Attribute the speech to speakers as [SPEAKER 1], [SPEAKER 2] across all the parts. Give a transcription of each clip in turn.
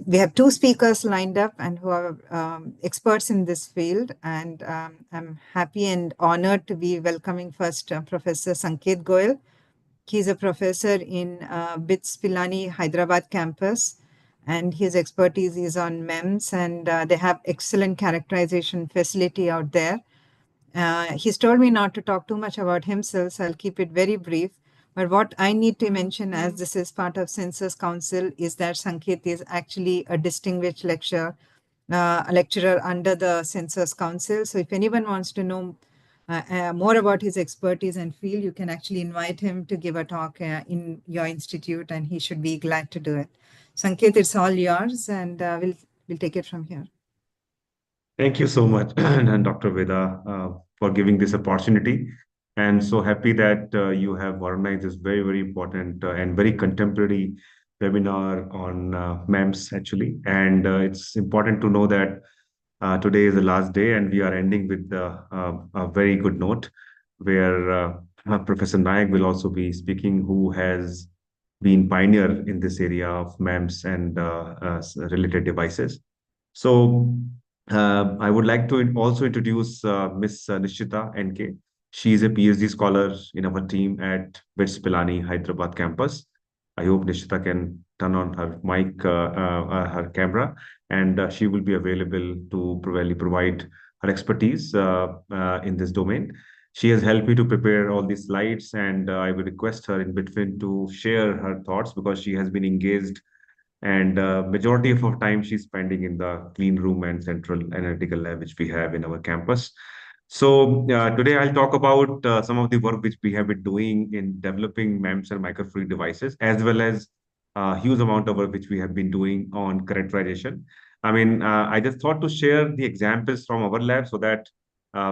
[SPEAKER 1] We have two speakers lined up and who are experts in this field. And I'm happy and honored to be welcoming first Professor Sanket Goyal. He's a professor in BITS Pilani Hyderabad campus, and his expertise is on MEMS, and they have excellent characterization facility out there. He's told me not to talk too much about himself, so I'll keep it very brief. But what I need to mention, as this is part of Census Council, is that Sanket is actually a distinguished a lecturer under the Census Council. So if anyone wants to know more about his expertise and field, you can actually invite him to give a talk in your institute, and he should be glad to do it. Sanket, it's all yours, and we'll take it from here.
[SPEAKER 2] Thank you so much, and Dr. Veda, for giving this opportunity. And so happy that you have organized this very, very important and very contemporary webinar on MEMS, actually. And it's important to know that today is the last day, and we are ending with a very good note where Professor Nayak will also be speaking, who has been pioneer in this area of MEMS and related devices. So I would like to also introduce Miss Nishita NK. She is a PhD scholar in our team at BITS Pilani Hyderabad campus. I hope Nishita can turn on her mic, her camera, and she will be available to probably provide her expertise in this domain. She has helped me to prepare all these slides, and I will request her in between to share her thoughts because she has been engaged, and majority of her time she's spending in the clean room and central analytical lab which we have in our campus. So today I'll talk about some of the work which we have been doing in developing MEMS and microfluidic devices, as well as a huge amount of work which we have been doing on characterization. I mean, I just thought to share the examples from our lab so that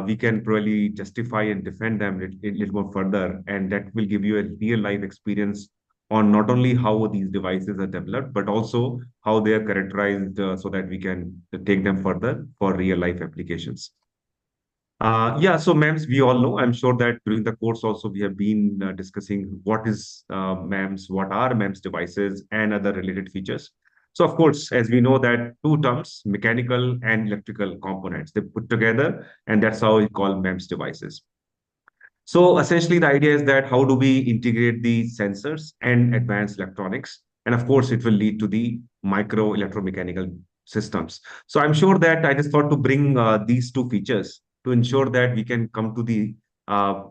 [SPEAKER 2] we can really justify and defend them a little more further, and that will give you a real life experience on not only how these devices are developed, but also how they are characterized so that we can take them further for real life applications. Yeah, so MEMS, we all know. I'm sure that during the course also we have been discussing what is MEMS, what are MEMS devices, and other related features. So of course, as we know that two terms, mechanical and electrical components, they put together, and that's how we call MEMS devices. So essentially, the idea is that how do we integrate the sensors and advanced electronics? And of course, it will lead to the micro electromechanical systems. So I'm sure that I just thought to bring these two features to ensure that we can come to the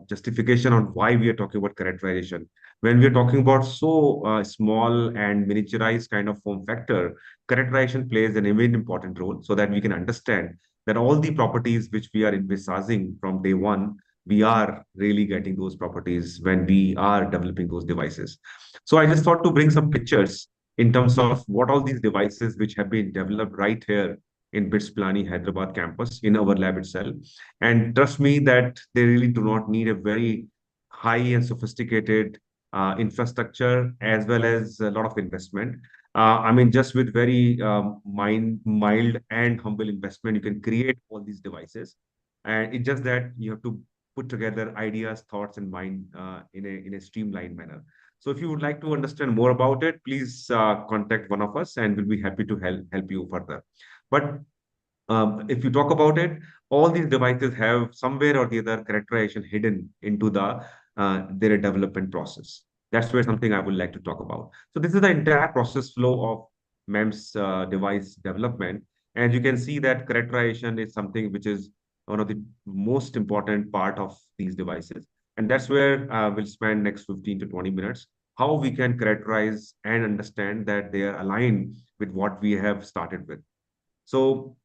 [SPEAKER 2] justification on why we are talking about characterization. When we are talking about so small and miniaturized kind of form factor, characterization plays an even important role so that we can understand that all the properties which we are envisaging from day one, we are really getting those properties when we are developing those devices. So I just thought to bring some pictures in terms of what all these devices which have been developed right here in BITS Pilani Hyderabad campus in our lab itself. And trust me that they really do not need a very high and sophisticated infrastructure as well as a lot of investment. I mean, just with very mild and humble investment, you can create all these devices. And it's just that you have to put together ideas, thoughts, and mind in a streamlined manner. So if you would like to understand more about it, please contact one of us and we'll be happy to help you further. But if you talk about it, all these devices have somewhere or the other characterization hidden into their development process. That's where something I would like to talk about. So this is the entire process flow of MEMS device development. And you can see that characterization is something which is one of the most important part of these devices. And that's where we'll spend next 15 to 20 minutes, how we can characterize and understand that they are aligned with what we have started with. So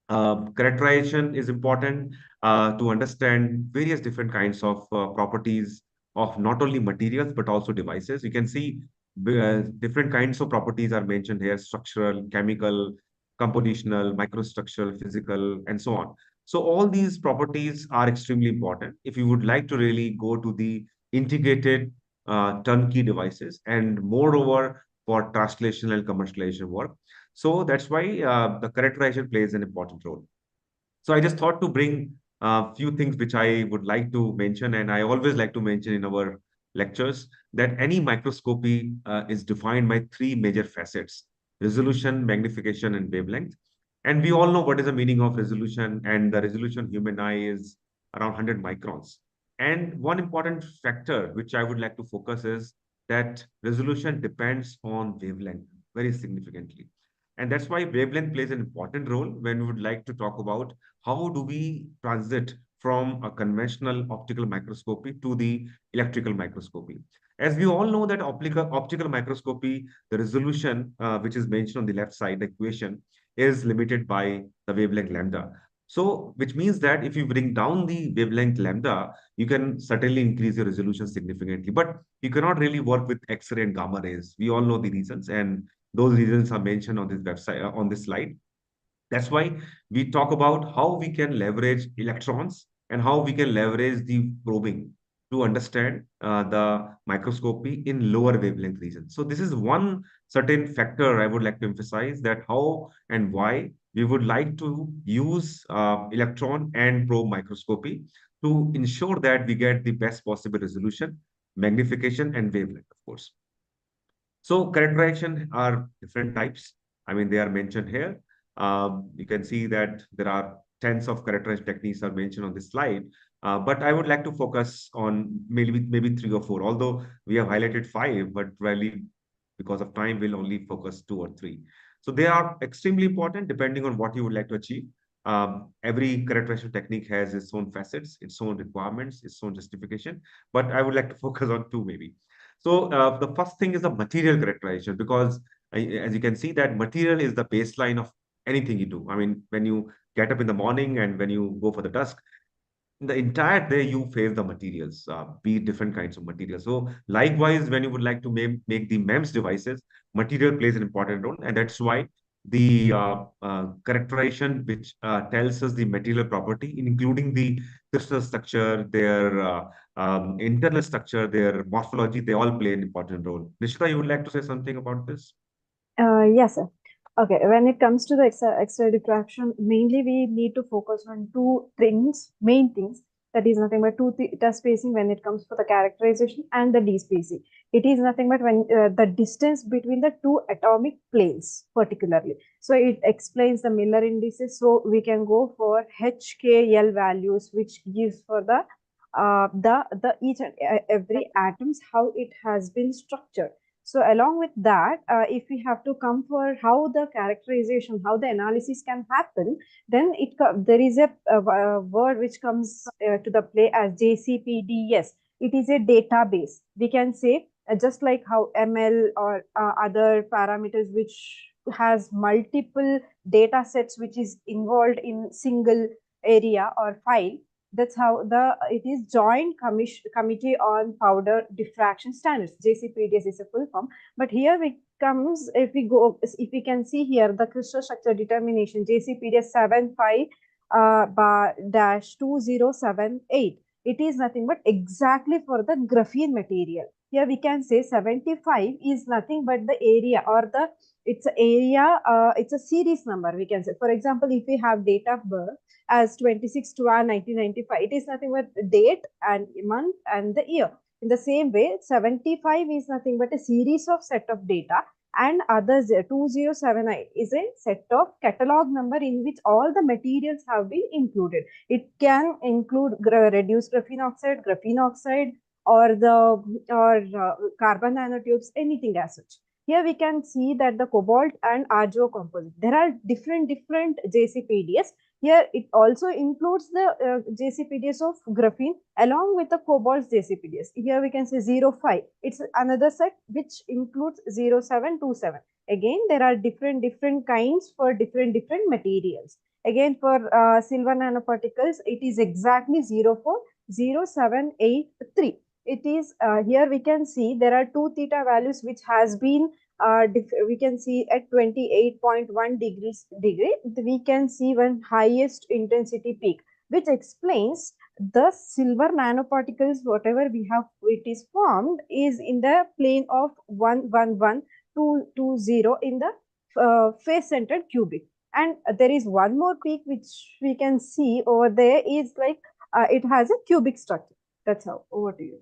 [SPEAKER 2] characterization is important to understand various different kinds of properties of not only materials but also devices. You can see different kinds of properties are mentioned here: structural, chemical, compositional, microstructural, physical, and so on. So all these properties are extremely important if you would like to really go to the integrated turnkey devices, and moreover for translation and commercialization work. So that's why the characterization plays an important role. So I just thought to bring a few things which I would like to mention, and I always like to mention in our lectures, that any microscopy is defined by three major facets. resolution, magnification, and wavelength. And we all know what is the meaning of resolution, and the resolution human eye is around 100 microns. And one important factor which I would like to focus is that resolution depends on wavelength very significantly. And that's why wavelength plays an important role when we would like to talk about how do we transit from a conventional optical microscopy to the electrical microscopy. As we all know that optical microscopy, the resolution, which is mentioned on the left side, the equation, is limited by the wavelength lambda. So, which means that if you bring down the wavelength lambda, you can certainly increase your resolution significantly. But you cannot really work with X-ray and gamma rays. We all know the reasons, and those reasons are mentioned on this website, on this slide. That's why we talk about how we can leverage electrons and how we can leverage the probing to understand the microscopy in lower wavelength regions. So this is one certain factor I would like to emphasize, that how and why we would like to use electron and probe microscopy to ensure that we get the best possible resolution, magnification, and wavelength, of course. So characterization are different types. I mean, they are mentioned here. You can see that there are tens of characterization techniques are mentioned on this slide. But I would like to focus on maybe three or four, although we have highlighted five, but really because of time, we'll only focus two or three. So they are extremely important depending on what you would like to achieve. Every characterization technique has its own facets, its own requirements, its own justification. But I would like to focus on two maybe. So the first thing is the material characterization, because as you can see that material is the baseline of anything you do. I mean, when you get up in the morning and when you go for the dusk, the entire day you face the materials, be different kinds of materials. So likewise, when you would like to make the MEMS devices, material plays an important role. And that's why the characterization which tells us the material property, including the crystal structure, their internal structure, their morphology, they all play an important role. Nishita, you would like to say something about this?
[SPEAKER 3] Yes, sir. Okay, when it comes to the X-ray diffraction, mainly we need to focus on two things, main things. That is nothing but two theta spacing when it comes for the characterization and the D spacing. It is nothing but when the distance between the two atomic planes, particularly. So it explains the Miller indices. So we can go for HKL values, which gives for the each and every atoms how it has been structured. So along with that, if we have to come for how the characterization, how the analysis can happen, then there is a word which comes to the play as JCPDS. It is a database. We can say just like how ML or other parameters which has multiple data sets which is involved in single area or file. That's how it is Joint Committee on Powder Diffraction Standards. JCPDS is a full form. But here we comes, if we can see here the crystal structure determination JCPDS 75 dash 2078. It is nothing but exactly for the graphene material. Here we can say 75 is nothing but the area or it's area, it's a series number, we can say. For example, if we have date of birth as 26/12/1995, it is nothing but date and month and the year. In the same way, 75 is nothing but a series of set of data, and others 2078 is a set of catalog number in which all the materials have been included. It can include reduced graphene oxide, or carbon nanotubes, anything as such. Here we can see that the cobalt and RGO composite. There are different JCPDS. Here it also includes the JCPDS of graphene along with the cobalt JCPDS. Here we can say 05. It's another set which includes 0727. Again, there are different kinds for different materials. Again, for silver nanoparticles, it is exactly 040783. It is here we can see there are two theta values which has been we can see at 28.1 degree, we can see one highest intensity peak, which explains the silver nanoparticles, whatever we have, it is formed is in the plane of 111,220 in the face centered cubic. And there is one more peak which we can see over there is like it has a cubic structure. That's how. Over to you.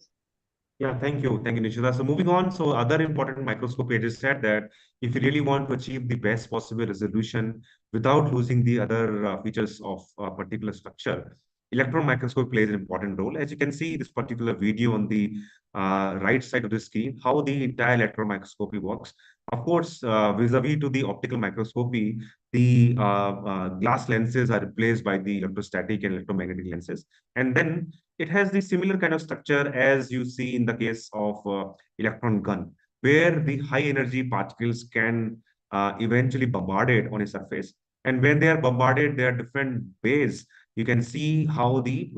[SPEAKER 2] Yeah, thank you, Nishida. So moving on, so other important microscope pages said that if you really want to achieve the best possible resolution without losing the other features of a particular structure, electron microscope plays an important role. As you can see this particular video on the right side of the screen, how the entire electron microscopy works. Of course, vis-a-vis to the optical microscopy, the glass lenses are replaced by the electrostatic and electromagnetic lenses. And then it has the similar kind of structure as you see in the case of electron gun, where the high energy particles can eventually bombarded on a surface. And when they are bombarded, there are different ways. You can see how the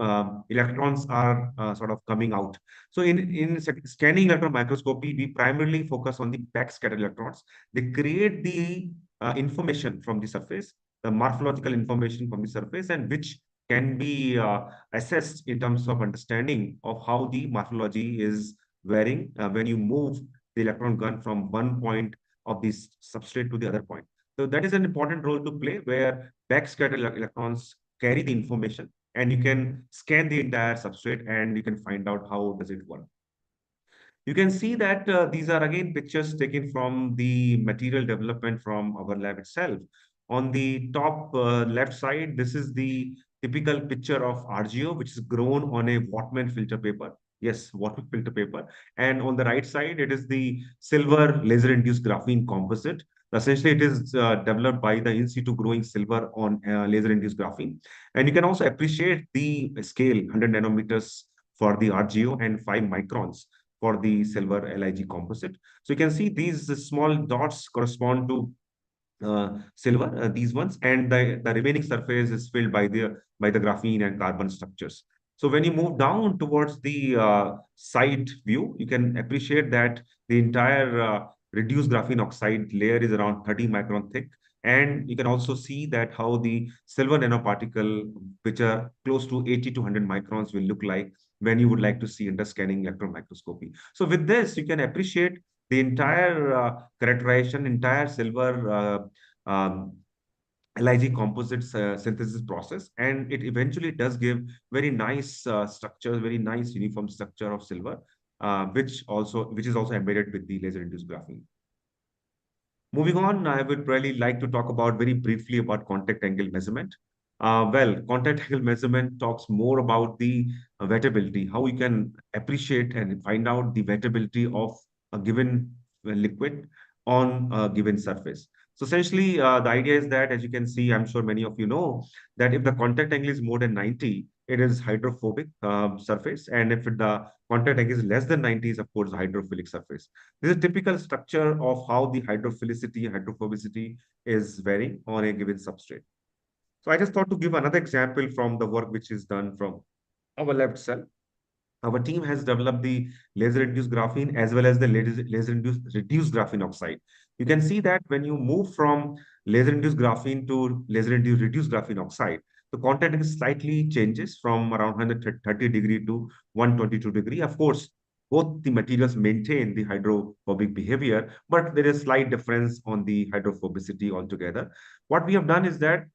[SPEAKER 2] electrons are sort of coming out. So in scanning electron microscopy, we primarily focus on the backscatter electrons. They create the information from the surface, the morphological information from the surface, and which can be assessed in terms of understanding of how the morphology is varying when you move the electron gun from one point of this substrate to the other point. So that is an important role to play where backscatter electrons carry the information and you can scan the entire substrate and you can find out how does it work. You can see that these are again pictures taken from the material development from our lab itself. On the top left side, this is the typical picture of RGO, which is grown on a Wattman filter paper. Yes, Wattman filter paper. And on the right side, it is the silver laser-induced graphene composite. Essentially, it is developed by the in situ growing silver on laser-induced graphene. And you can also appreciate the scale, 100 nanometers for the RGO and 5 microns for the silver LIG composite. So you can see these small dots correspond to silver, these ones, and the remaining surface is filled by the graphene and carbon structures. So when you move down towards the side view, you can appreciate that the entire reduced graphene oxide layer is around 30 micron thick. And you can also see that how the silver nanoparticle, which are close to 80 to 100 microns, will look like when you would like to see under scanning electron microscopy. So with this, you can appreciate the entire characterization, entire silver LIG composites synthesis process, and it eventually does give very nice structure, very nice uniform structure of silver, which is also embedded with the laser-induced graphene. Moving on, I would really like to talk about very briefly about contact angle measurement. Contact angle measurement talks more about the wettability, how you can appreciate and find out the wettability of a given liquid on a given surface. So essentially, the idea is that, as you can see, I'm sure many of you know that if the contact angle is more than 90, it is hydrophobic surface, and if the contact angle is less than 90, is of course a hydrophilic surface. This is a typical structure of how the hydrophilicity, hydrophobicity is varying on a given substrate. So I just thought to give another example from the work which is done from our lab itself. Our team has developed the laser-induced graphene as well as the laser-induced reduced graphene oxide. You can see that when you move from laser-induced graphene to laser-induced reduced graphene oxide, the contact slightly changes from around 130 degree to 122 degree. Of course, both the materials maintain the hydrophobic behavior, but there is slight difference on the hydrophobicity altogether. What we have done is that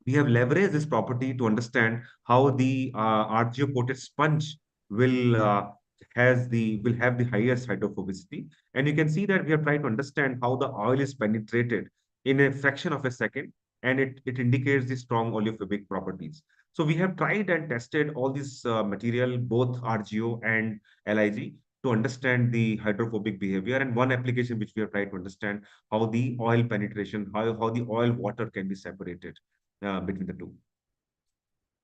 [SPEAKER 2] we have leveraged this property to understand how the RGO coated sponge will will have the highest hydrophobicity. And you can see that we have tried to understand how the oil is penetrated in a fraction of a second, and it indicates the strong oleophobic properties. So we have tried and tested all this material, both RGO and LIG, to understand the hydrophobic behavior. And one application which we have tried to understand how the oil penetration, how the oil water can be separated between the two.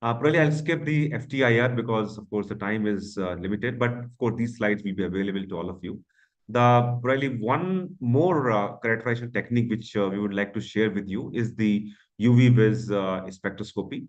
[SPEAKER 2] Probably I'll skip the FTIR because, of course, the time is limited. But of course, these slides will be available to all of you. The probably one more characterization technique which we would like to share with you is the UV vis spectroscopy.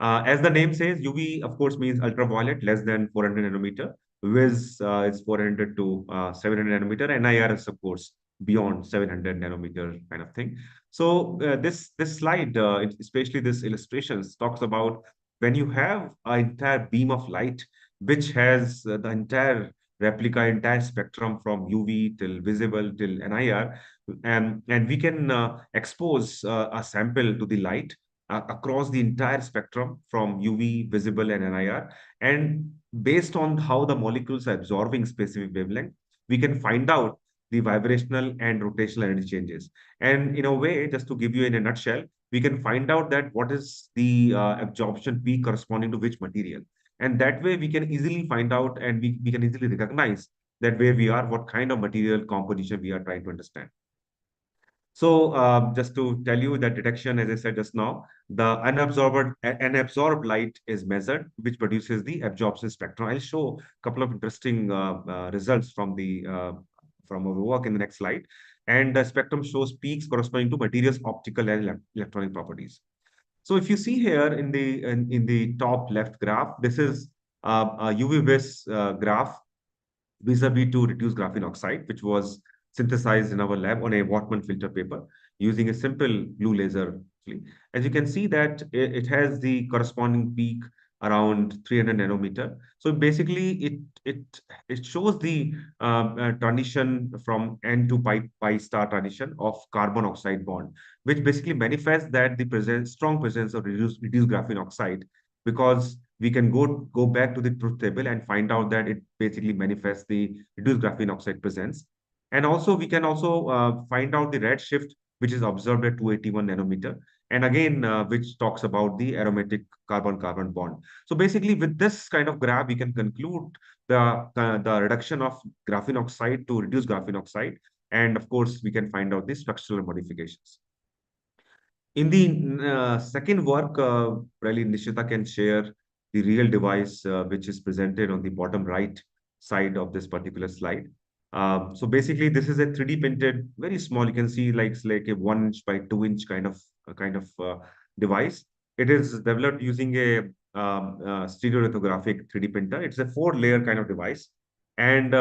[SPEAKER 2] As the name says, UV, of course, means ultraviolet, less than 400 nanometer. Vis is 400 to 700 nanometer. NIR is, of course, beyond 700 nanometer kind of thing. So this slide, especially this illustrations, talks about when you have an entire beam of light, which has the entire replica, entire spectrum from UV till visible till NIR, and we can expose a sample to the light across the entire spectrum from UV, visible, and NIR. And based on how the molecules are absorbing specific wavelength, we can find out the vibrational and rotational energy changes. And in a way, just to give you in a nutshell, we can find out that what is the absorption peak corresponding to which material. And that way, we can easily find out and we can easily recognize that where we are, what kind of material composition we are trying to understand. So just to tell you that detection, as I said just now, the unabsorbed light is measured, which produces the absorption spectrum. I'll show a couple of interesting results from our work in the next slide. And the spectrum shows peaks corresponding to materials' optical and electronic properties. So if you see here in the top left graph, this is a UV-vis graph vis-a-vis to reduce graphene oxide, which was synthesized in our lab on a Wattman filter paper using a simple blue laser. As you can see that it has the corresponding peak around 300 nanometer. So basically, it shows the transition from N to pi star transition of carbon oxide bond, which basically manifests that the strong presence of reduced graphene oxide, because we can go back to the truth table and find out that it basically manifests the reduced graphene oxide presence. And also, we can also find out the red shift, which is observed at 281 nanometer. And again, which talks about the aromatic carbon-carbon bond. So basically, with this kind of graph, we can conclude the reduction of graphene oxide to reduce graphene oxide. And of course, we can find out the structural modifications. In the second work, really Nishita can share the real device which is presented on the bottom right side of this particular slide. So basically, this is a 3D printed, very small. You can see like it's like a 1 inch by 2 inch kind of device. It is developed using a stereolithographic 3D printer. It's a 4-layer kind of device, and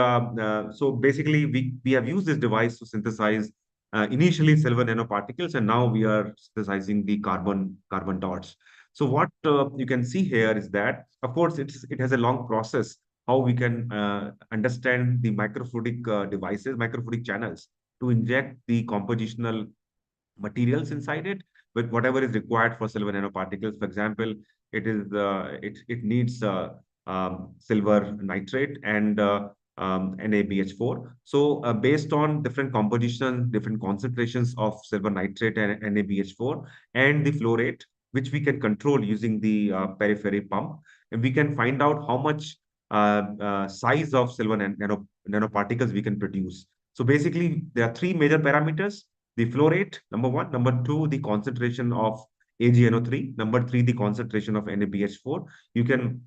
[SPEAKER 2] so basically, we have used this device to synthesize initially silver nanoparticles, and now we are synthesizing the carbon dots. So what you can see here is that, of course, it has a long process how we can understand the microfluidic devices, microfluidic channels to inject the compositional materials inside it with whatever is required for silver nanoparticles. For example, it needs silver nitrate and NaBH4. So based on different composition, different concentrations of silver nitrate and NaBH4 and the flow rate, which we can control using the periphery pump, and we can find out how much size of silver nanoparticles we can produce. So basically, there are three major parameters: the flow rate, number one; number two, the concentration of AgNO3; number three, the concentration of NaBH4. You can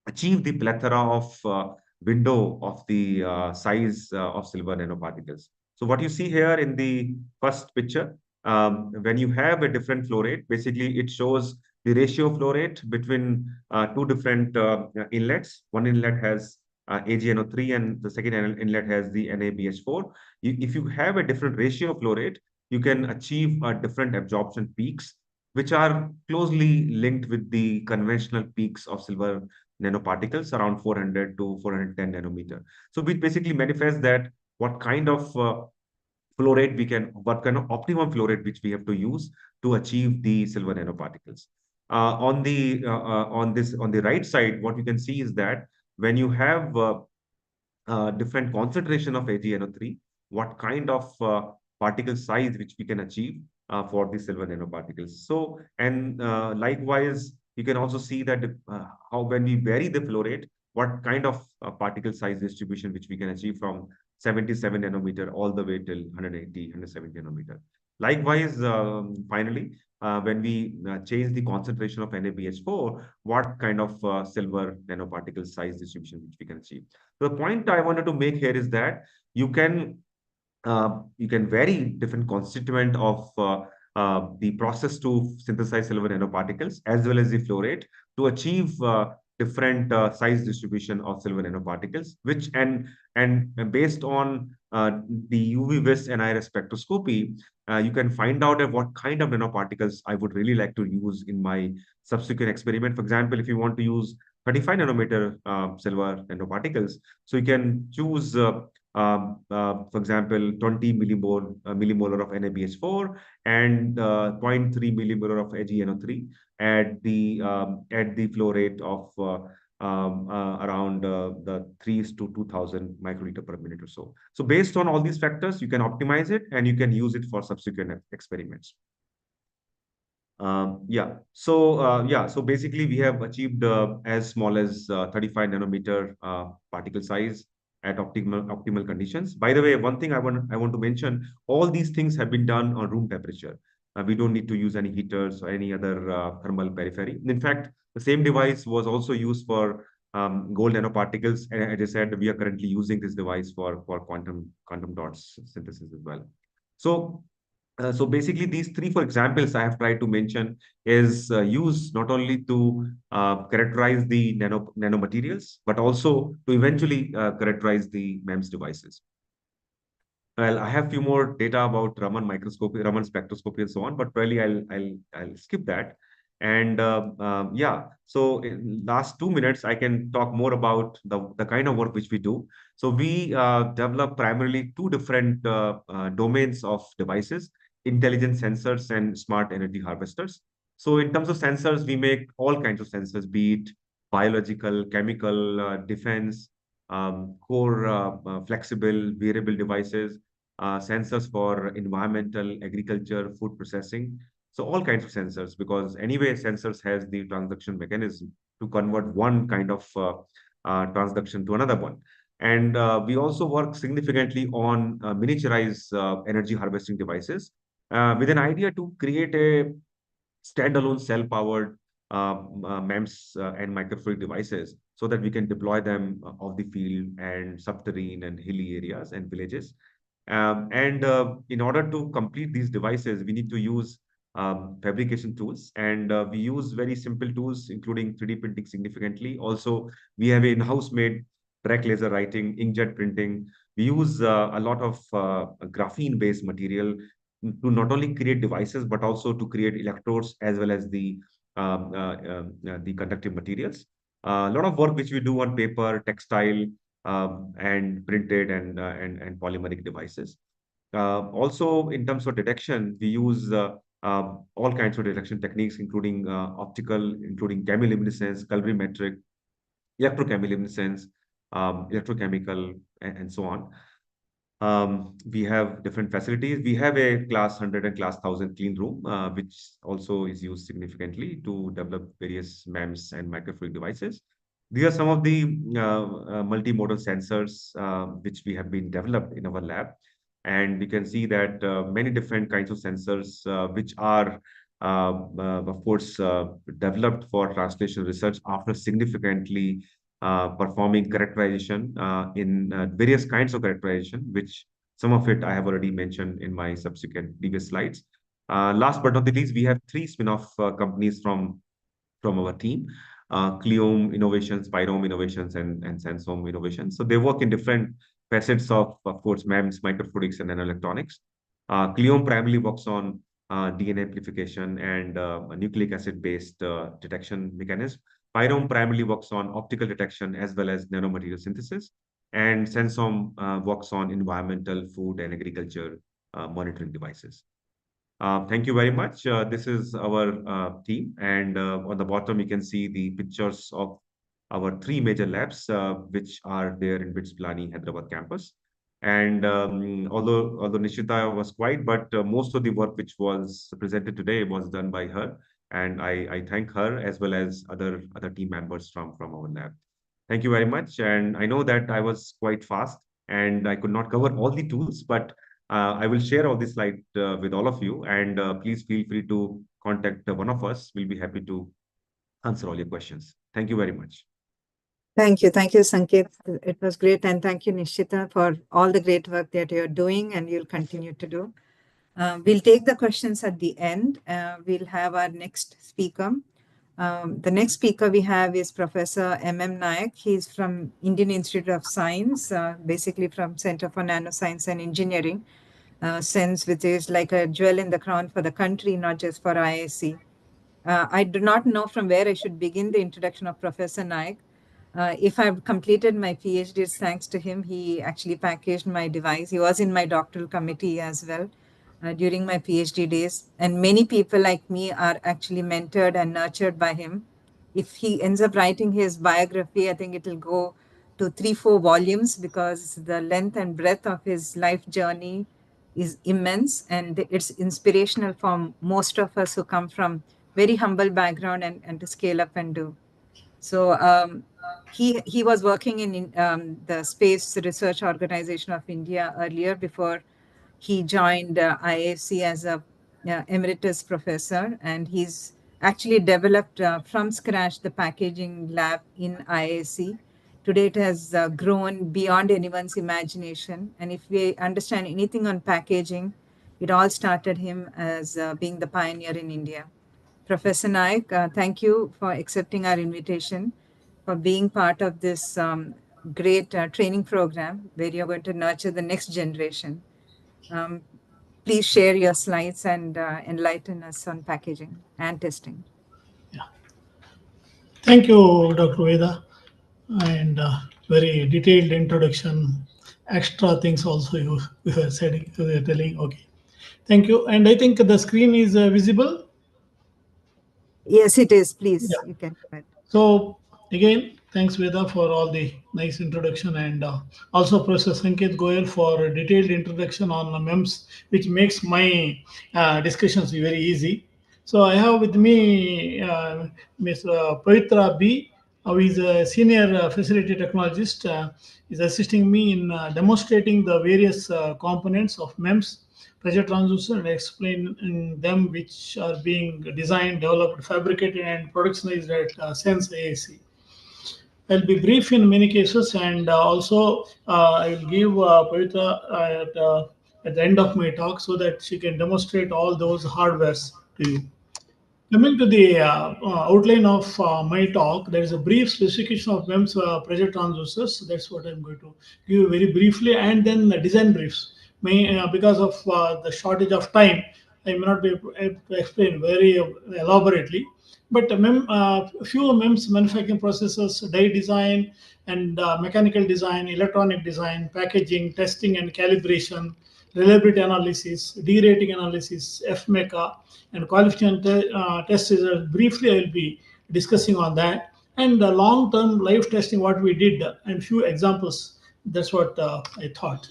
[SPEAKER 2] achieve the plethora of window of the size of silver nanoparticles. So what you see here in the first picture, when you have a different flow rate, basically it shows the ratio flow rate between two different inlets. One inlet has AgNO3 and the second inlet has the NaBH4. If you have a different ratio flow rate, you can achieve different absorption peaks, which are closely linked with the conventional peaks of silver nanoparticles around 400 to 410 nanometer. So which basically manifests that what kind of flow rate what kind of optimum flow rate which we have to use to achieve the silver nanoparticles. On the right side, what you can see is that when you have different concentration of AgNO3, what kind of particle size which we can achieve for the silver nanoparticles. So, and likewise, you can also see that how when we vary the flow rate, what kind of particle size distribution which we can achieve from 77 nanometer all the way till 180, 170 nanometer. Likewise, finally, when we change the concentration of NaBH4, what kind of silver nanoparticle size distribution which we can achieve. So the point I wanted to make here is that you can vary different constituent of the process to synthesize silver nanoparticles as well as the flow rate to achieve different size distribution of silver nanoparticles, which and based on the UV-vis NIR spectroscopy, you can find out what kind of nanoparticles I would really like to use in my subsequent experiment. For example, if you want to use 35 nanometer silver nanoparticles, so you can choose for example, 20 millimolar of NaBH4 and 0.3 millimolar of AgNO3 at the flow rate of around the 3 to 2000 microliter per minute or so. So based on all these factors, you can optimize it and you can use it for subsequent experiments. So basically we have achieved as small as 35 nanometer particle size at optimal conditions. By the way, one thing I want to mention, all these things have been done on room temperature. We don't need to use any heaters or any other thermal periphery. In fact, the same device was also used for gold nanoparticles. And as I said, we are currently using this device for quantum dots synthesis as well. So basically, these three, for examples, I have tried to mention is used not only to characterize the nanomaterials, but also to eventually characterize the MEMS devices. Well, I have few more data about Raman microscopy, Raman spectroscopy, and so on, but probably I'll skip that. And so in last 2 minutes, I can talk more about the kind of work which we do. So we develop primarily two different domains of devices: intelligent sensors and smart energy harvesters. So in terms of sensors, we make all kinds of sensors, be it biological, chemical, defense, core, flexible, wearable devices, sensors for environmental, agriculture, food processing. So all kinds of sensors, because anyway, sensors has the transduction mechanism to convert one kind of transduction to another one. And we also work significantly on miniaturized energy harvesting devices with an idea to create a standalone cell-powered MEMS and microfluidic devices so that we can deploy them off the field and subterranean and hilly areas and villages. And in order to complete these devices, we need to use fabrication tools, and we use very simple tools, including 3D printing significantly. Also, we have in-house made direct laser writing, inkjet printing. We use a lot of graphene-based material to not only create devices, but also to create electrodes as well as the conductive materials. A lot of work which we do on paper, textile, and printed and polymeric devices. Also, in terms of detection, we use all kinds of detection techniques, including optical, including chemiluminescence, colorimetric, electrochemiluminescence, electrochemical, and so on. We have different facilities. We have a class 100 and class 1000 clean room, which also is used significantly to develop various MEMS and microfluidic devices. These are some of the multimodal sensors which we have been developed in our lab. And we can see that many different kinds of sensors, which are, of course, developed for translation research after significantly performing characterization in various kinds of characterization, which some of it I have already mentioned in my subsequent previous slides. Last but not the least, we have three spin-off companies from our team: Cleome Innovations, Pyrome Innovations, and Sensome Innovations. So they work in different facets of course, MEMS, microfluidics, and nanoelectronics. Cleome primarily works on DNA amplification and nucleic acid-based detection mechanism. Pyrome primarily works on optical detection as well as nanomaterial synthesis. And Sensome works on environmental, food, and agriculture monitoring devices. Thank you very much. This is our team. And on the bottom, you can see the pictures of our three major labs, which are there in BITS Pilani, Hyderabad campus. And although Nishita was quiet, but most of the work which was presented today was done by her. And I thank her as well as other team members from our lab. Thank you very much. And I know that I was quite fast and I could not cover all the tools, but I will share all this slide with all of you. And please feel free to contact one of us. We'll be happy to answer all your questions. Thank you very much.
[SPEAKER 1] Thank you. Thank you, Sanket. It was great. And thank you, Nishita, for all the great work that you're doing and you'll continue to do. We'll take the questions at the end. We'll have our next speaker. The next speaker we have is Professor M.M. Nayak. He's from Indian Institute of Science, basically from Center for Nanoscience and Engineering, SENS, which is like a jewel in the crown for the country, not just for IISc. I do not know from where I should begin the introduction of Professor Nayak. If I've completed my PhD, it's thanks to him. He actually packaged my device. He was in my doctoral committee as well during my PhD days. And many people like me are actually mentored and nurtured by him. If he ends up writing his biography, I think it will go to 3, 4 volumes because the length and breadth of his life journey is immense, and it's inspirational for most of us who come from very humble background and to scale up and do. So he was working in the Space Research Organization of India earlier before he joined IAC as a emeritus professor, and he's actually developed from scratch the packaging lab in IAC. Today it has grown beyond anyone's imagination, and if we understand anything on packaging, it all started him as being the pioneer in India. Professor Naik, thank you for accepting our invitation, for being part of this great training program where you're going to nurture the next generation. Um, Please share your slides and enlighten us on packaging and testing.
[SPEAKER 4] Yeah. Thank you, Dr. Veda, and very detailed introduction. Extra things also you were saying, you were telling. Okay, thank you. And I think the screen is visible.
[SPEAKER 1] Yes, it is. Please,
[SPEAKER 4] Yeah.
[SPEAKER 1] you can go ahead.
[SPEAKER 4] So again, thanks Veda for all the nice introduction, and also Professor Sanket Goyal for a detailed introduction on MEMS, which makes my discussions very easy. So I have with me Ms. Pavitra B, who is a senior facility technologist, is assisting me in demonstrating the various components of MEMS pressure transducer and explain in them which are being designed, developed, fabricated, and productionized at Sense AAC. I'll be brief in many cases, and also I will give Pavitra at the end of my talk so that she can demonstrate all those hardwares to you. Coming to the outline of my talk, there is a brief specification of MEMS pressure transducers. That's what I'm going to give you very briefly, and then the design briefs. Because of the shortage of time, I may not be able to explain very elaborately. But few MEMS manufacturing processes, die design and mechanical design, electronic design, packaging, testing and calibration, reliability analysis, derating analysis, FMECA, and qualification test results. Briefly, I will be discussing on that. And the long-term live testing, what we did, and few examples. That's what I thought.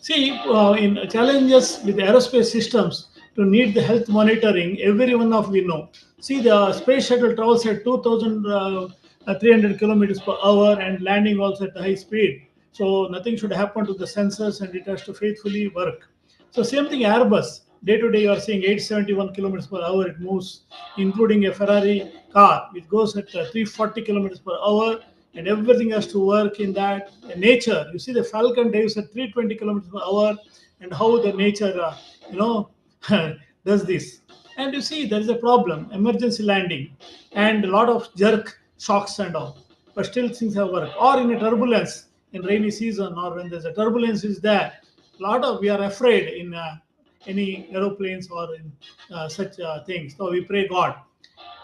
[SPEAKER 4] See, in challenges with aerospace systems to need the health monitoring, every one of we know. See, the space shuttle travels at 2,300 kilometers per hour and landing also at high speed. So nothing should happen to the sensors and it has to faithfully work. So same thing Airbus. Day to day you are seeing 871 kilometers per hour it moves, including a Ferrari car which goes at 340 kilometers per hour, and everything has to work in that. Nature, you see the Falcon dives at 320 kilometers per hour, and how the nature, you know, does this. And you see there is a problem, emergency landing, and a lot of jerk shocks and all. But still things have worked. Or in a turbulence in rainy season, or when there's a turbulence is there, a lot of we are afraid in any aeroplanes or in such things. So we pray God.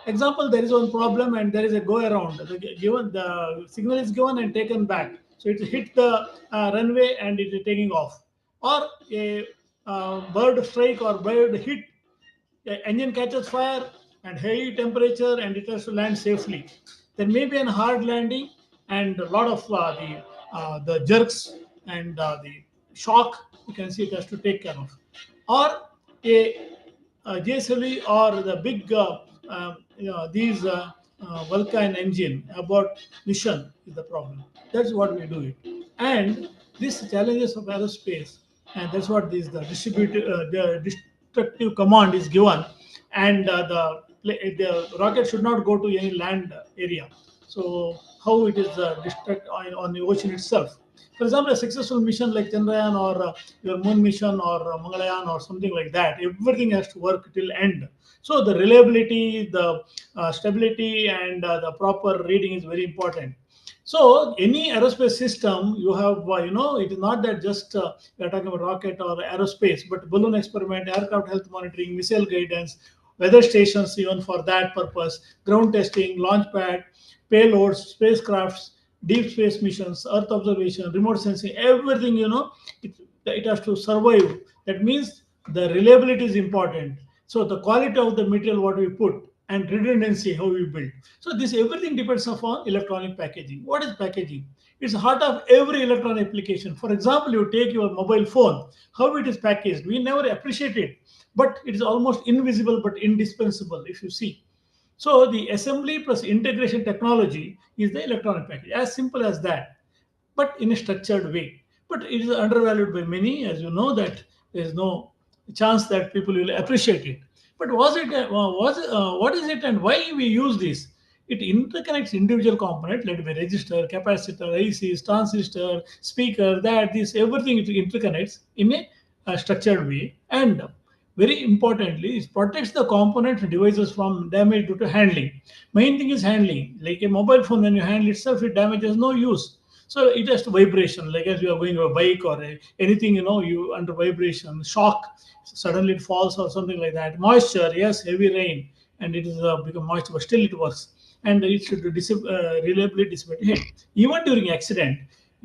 [SPEAKER 4] Example, there is one problem and there is a go around. The signal is given and taken back. So it hit the runway and it is taking off. Or a bird strike or bird hit, the engine catches fire and high temperature and it has to land safely. There may be a hard landing and a lot of the jerks and the shock you can see it has to take care of. Or a JSLV or the big these Vulcan engine about mission is the problem. That's what we do it. And these challenges of aerospace, and that's what this the destructive command is given, and the rocket should not go to any land area. So how it is destruct on the ocean itself. For example, a successful mission like Chandrayaan or your moon mission or Mangalyaan or something like that, everything has to work till end. So the reliability, the stability, and the proper reading is very important. So any aerospace system, you have, it is not that just we are talking about rocket or aerospace, but balloon experiment, aircraft health monitoring, missile guidance, weather stations even for that purpose, ground testing, launch pad, payloads, spacecrafts, deep space missions, Earth observation, remote sensing, everything, it has to survive. That means the reliability is important. So the quality of the material what we put and redundancy how we build. So this everything depends upon electronic packaging. What is packaging? It's heart of every electronic application. For example, you take your mobile phone, how it is packaged. We never appreciate it, but it is almost invisible but indispensable if you see. So the assembly plus integration technology is the electronic package. As simple as that, but in a structured way. But it is undervalued by many, as you know that there is no chance that people will appreciate it. But what is it and why we use this? It interconnects individual component, let it be register, capacitor, ICs, transistor, speaker, that this everything it interconnects in a structured way, and very importantly, it protects the component and devices from damage due to handling. Main thing is handling. Like a mobile phone, when you handle itself, it damages no use. So it has to vibration, like as you are going a bike or anything, you under vibration, shock, suddenly it falls or something like that. Moisture, yes, heavy rain, and it is become moisture, but still it works, and it should reliably dissipate heat. Even during accident,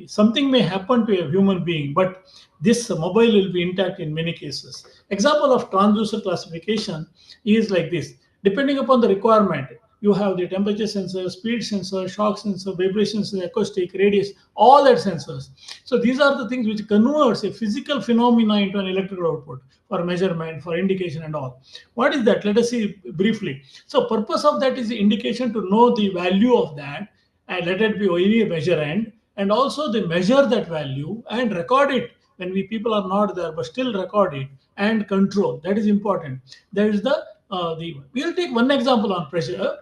[SPEAKER 4] something may happen to a human being, but this mobile will be intact in many cases. Example of transducer classification is like this. Depending upon the requirement, you have the temperature sensor, speed sensor, shock sensor, vibration sensor, acoustic, radius, all that sensors. So these are the things which converts a physical phenomena into an electrical output for measurement, for indication and all. What is that? Let us see briefly. So purpose of that is the indication to know the value of that, and let it be any measure and also they measure that value and record it when we people are not there, but still record it and control. That is important. There is the we'll take one example on pressure.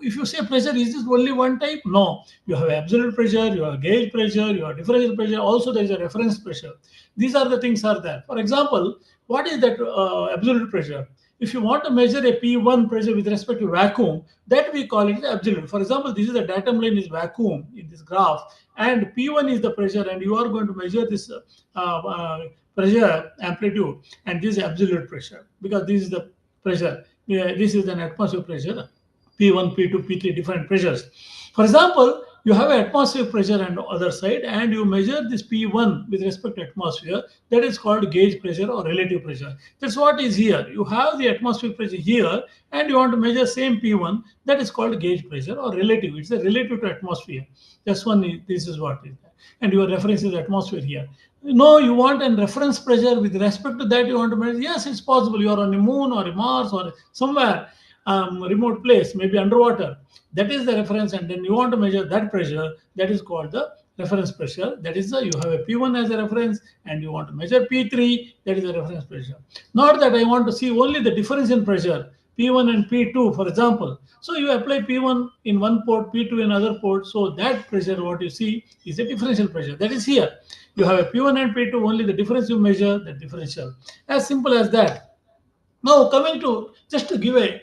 [SPEAKER 4] If you say pressure, is this only one type? No, you have absolute pressure, you have gauge pressure, you have differential pressure. Also, there is a reference pressure. These are the things are there. For example, what is that absolute pressure? If you want to measure a P1 pressure with respect to vacuum, that we call it absolute. For example, this is the datum line is vacuum in this graph, and P1 is the pressure, and you are going to measure this pressure amplitude, and this is absolute pressure because this is the pressure. Yeah, this is an atmospheric pressure. P1, P2, P3, different pressures. For example, you have an atmospheric pressure on the other side, and you measure this P1 with respect to atmosphere. That is called gauge pressure or relative pressure. That's what is here. You have the atmospheric pressure here, and you want to measure same P1. That is called gauge pressure or relative. It's a relative to atmosphere. That's one. This is what is there. And your reference is atmosphere here. No, you want a reference pressure with respect to that you want to measure. Yes, it's possible. You are on a moon or a Mars or somewhere remote place, maybe underwater. That is the reference, and then you want to measure that pressure. That is called the reference pressure. That is you have a P1 as a reference, and you want to measure P3. That is the reference pressure. Not that I want to see only the difference in pressure. P1 and P2, for example. So you apply P1 in one port, P2 in another port. So that pressure, what you see, is a differential pressure. That is here. You have a P1 and P2, only the difference you measure, the differential. As simple as that. Now, coming to just to give a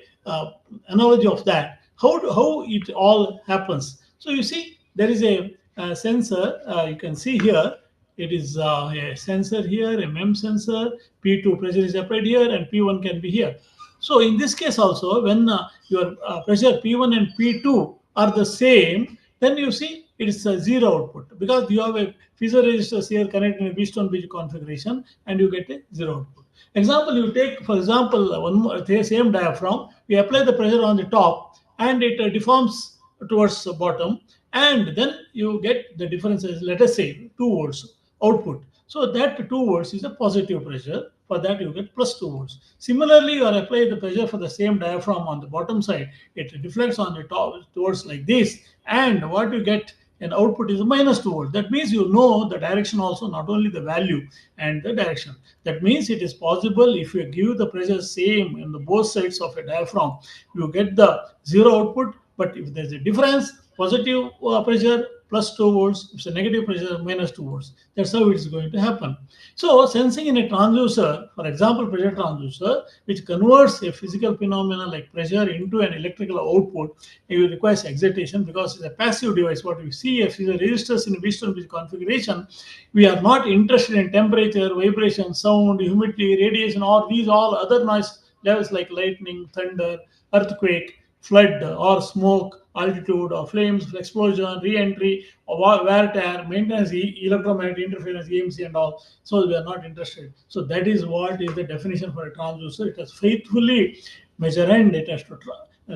[SPEAKER 4] analogy of that, how it all happens. So you see, there is a sensor. You can see here. It is a sensor here, a MEMS sensor. P2 pressure is applied here, and P1 can be here. So in this case also, when your pressure P1 and P2 are the same, then you see it is a zero output because you have a piezo resistors here connected in a B-stone bridge configuration, and you get a zero output. Example, you take, for example, one more, the same diaphragm, we apply the pressure on the top, and it deforms towards the bottom, and then you get the differences, let us say 2 volts output. So that 2 volts is a positive pressure. For that, you get plus 2 volts. Similarly, you are applying the pressure for the same diaphragm on the bottom side. It deflects on the top towards like this, and what you get an output is a minus 2 volts. That means you know the direction also, not only the value and the direction. That means it is possible if you give the pressure same in the both sides of a diaphragm, you get the zero output. But if there's a difference, positive pressure plus 2 volts, if it's a negative pressure minus 2 volts. That's how it's going to happen. So sensing in a transducer, for example, pressure transducer, which converts a physical phenomena like pressure into an electrical output, it requires excitation because it's a passive device. What we see if the resistors in a B-stone bridge configuration, we are not interested in temperature, vibration, sound, humidity, radiation, or these all other noise levels like lightning, thunder, earthquake, flood, or smoke, altitude, or flames, explosion, re-entry, or wear tear, maintenance, electromagnetic interference, EMC, and all. So we are not interested. So that is what is the definition for a transducer. It has faithfully measure and it has to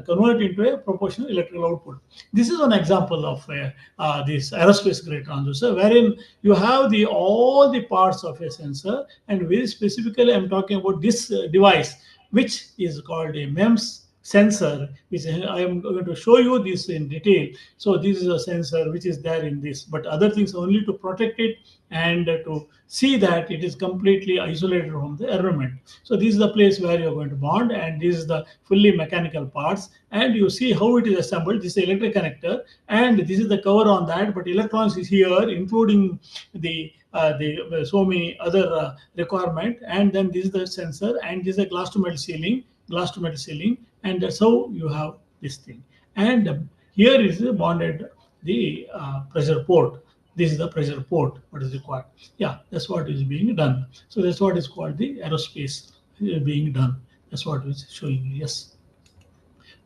[SPEAKER 4] convert into a proportional electrical output. This is one example of this aerospace grade transducer, wherein you have the all the parts of a sensor, and very specifically, I'm talking about this device, which is called a MEMS sensor, which I am going to show you this in detail. So this is a sensor which is there in this, but other things only to protect it and to see that it is completely isolated from the environment. So this is the place where you're going to bond, and this is the fully mechanical parts, and you see how it is assembled. This is the electric connector, and this is the cover on that, but electronics is here, including the so many other requirement, and then this is the sensor, and this is a glass to metal sealing, and that's how you have this thing. And here is the bonded the pressure port. This is the pressure port what is required. Yeah, that's what is being done. So that's what is called the aerospace being done. That's what is showing you. Yes.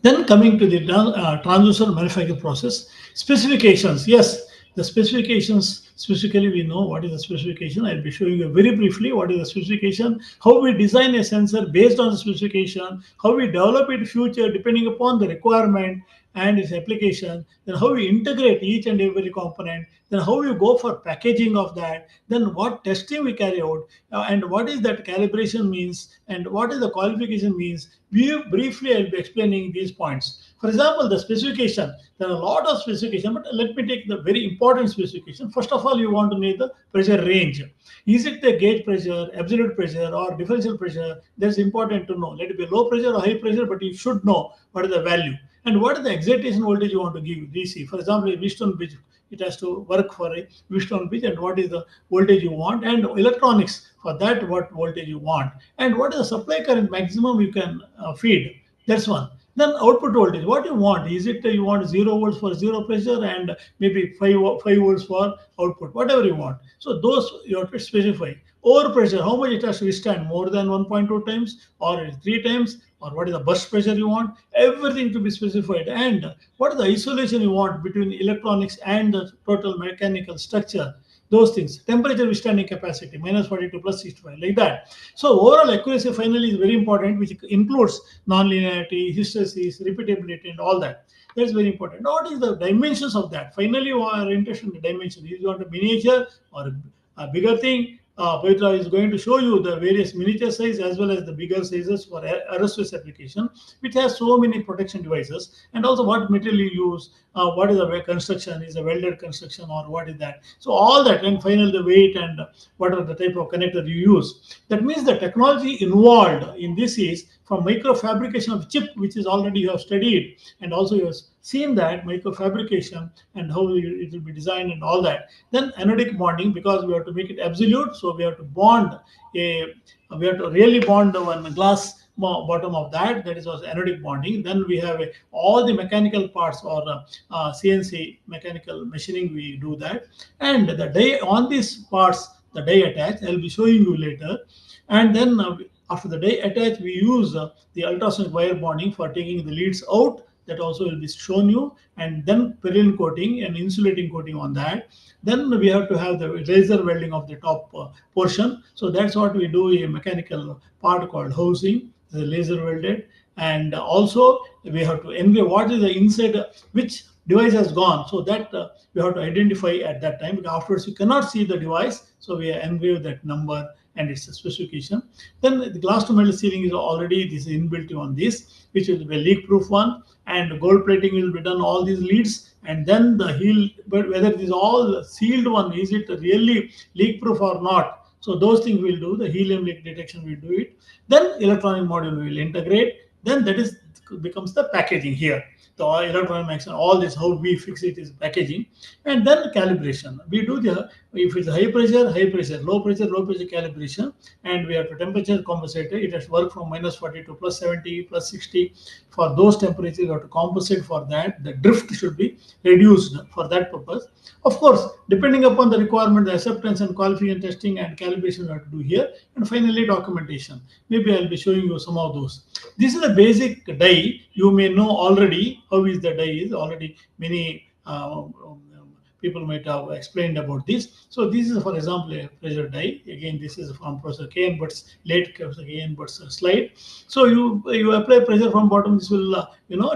[SPEAKER 4] Then coming to the transducer manufacturing process, specifications. Yes, the specifications, specifically we know what is the specification. I'll be showing you very briefly what is the specification, how we design a sensor based on the specification, how we develop it in future depending upon the requirement and its application, then how we integrate each and every component, then how you go for packaging of that, then what testing we carry out, and what is that calibration means, and what is the qualification means. We briefly I'll be explaining these points. For example, the specification, there are a lot of specification, but let me take the very important specification. First of all, you want to know the pressure range. Is it the gauge pressure, absolute pressure, or differential pressure? That's important to know. Let it be low pressure or high pressure, but you should know what is the value. And what is the excitation voltage you want to give DC? For example, a Wheatstone bridge, it has to work for a Wheatstone bridge, and what is the voltage you want, and electronics for that, what voltage you want, and what is the supply current maximum you can feed. That's one. Then output voltage, what you want? Is it you want 0 volts for zero pressure and maybe 5 volts for output, whatever you want. So those you have to specify. Overpressure, how much it has to withstand, more than 1.2 times or 3 times, or what is the burst pressure you want, everything to be specified. And what is the isolation you want between electronics and the total mechanical structure, those things. Temperature withstanding capacity, -42 plus 65, like that. So overall accuracy finally is very important, which includes non-linearity, hysteresis, repeatability, and all that. That's very important. Now, what is the dimensions of that? Finally, you are interested in the dimension. If you want a miniature or a bigger thing, Petra is going to show you the various miniature size as well as the bigger sizes for aerospace application, which has so many protection devices, and also what material you use, what is the construction, is a welded construction or what is that. So all that, and finally the weight and what are the type of connector you use. That means the technology involved in this is from microfabrication of chip, which is already you have studied, and also you have seen that microfabrication and how it will be designed and all that. Then anodic bonding, because we have to make it absolute, so we have to bond we have to really bond one glass bottom of that. That is also anodic bonding. Then we have all the mechanical parts or CNC mechanical machining. We do that, and the die on these parts, the die attach. I'll be showing you later, and then. After the die attach, we use the ultrasonic wire bonding for taking the leads out. That also will be shown you, and then perylene coating and insulating coating on that. Then we have to have the laser welding of the top portion. So that's what we do, a mechanical part called housing, the laser welded, and also we have to engrave what is the inside, which device has gone. So that we have to identify at that time, because afterwards you cannot see the device. So we engrave that number and its specification. Then the glass to metal sealing is already this inbuilt on this, which will be a leak proof one, and gold plating will be done all these leads, and then the heel, but whether it is all sealed one, is it really leak proof or not. So those things we'll do, the helium leak detection will do it. Then electronic module will integrate. Then that is becomes the packaging here. The electronic action, all this, how we fix it is packaging. And then calibration. We do the, if it's high pressure, low pressure calibration. And we have to temperature compensator. It has to work from -40 to +70, +60. For those temperatures, you have to compensate for that. The drift should be reduced for that purpose. Of course, depending upon the requirement, the acceptance and qualification testing and calibration we have to do here. And finally, documentation. Maybe I'll be showing you some of those. This is the basic die, you may know already how is the die is already many people might have explained about this. So this is, for example, a pressure die. Again, this is from Professor K. N. Butt's late Professor K. N. Butt's slide. So you apply pressure from bottom. This will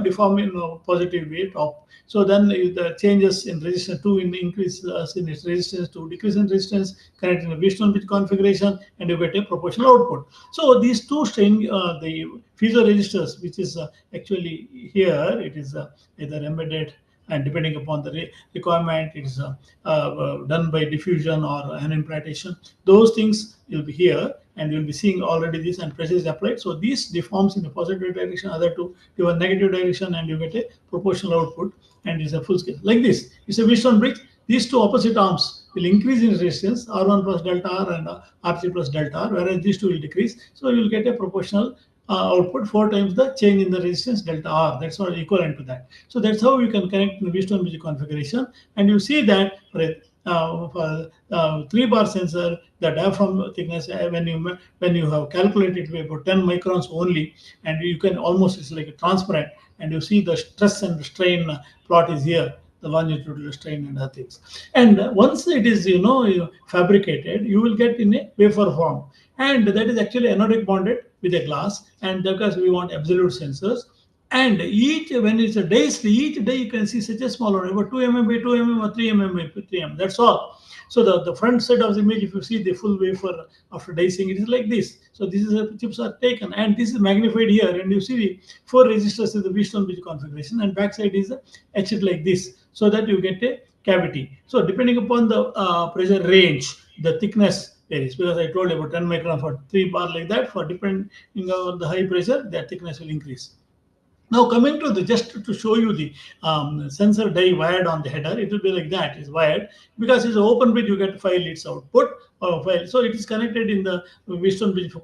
[SPEAKER 4] deform in positive way top. So then the changes in resistance to in increase in its resistance to decrease in resistance, connect in a Wheatstone bridge configuration, and you get a proportional output. So these two strain the piezo resistors, which is actually here, it is either embedded, and depending upon the requirement, it is done by diffusion or an implantation. Those things will be here, and you'll be seeing already this, and pressure is applied. So these deforms in a positive direction, other two give a negative direction, and you get a proportional output, and it's a full scale. Like this, it's a Wheatstone bridge. These two opposite arms will increase in resistance, R1 plus delta R and R3 plus delta R, whereas these two will decrease. So you will get a proportional output 4 times the change in the resistance delta R. That's what equivalent to that. So that's how you can connect the Wheatstone bridge configuration, and you see that for 3-bar sensor, the diaphragm thickness when you have calculated to about 10 microns only, and you can almost, it's like a transparent, and you see the stress and strain plot is here, the longitudinal strain and other things. And once it is fabricated, you will get in a wafer form, and that is actually anodic bonded with a glass, and because we want absolute sensors. And each, when it's a day, each day you can see such a small one, about 2 mm by 2 mm or 3 mm by 3 mm. That's all. So the front side of the image, if you see the full wafer after dicing, it is like this. So this is a chips are taken, and this is magnified here, and you see the 4 resistors in the Wheatstone bridge configuration, and backside is etched like this, so that you get a cavity. So depending upon the pressure range, the thickness varies, because I told you about 10 micron for 3-bar like that. For depending on the high pressure, that thickness will increase. Now coming to the, just to show you the sensor die wired on the header, it will be like that. It's wired because it's an open bridge. You get file its output file, so it is connected in the Wheatstone bridge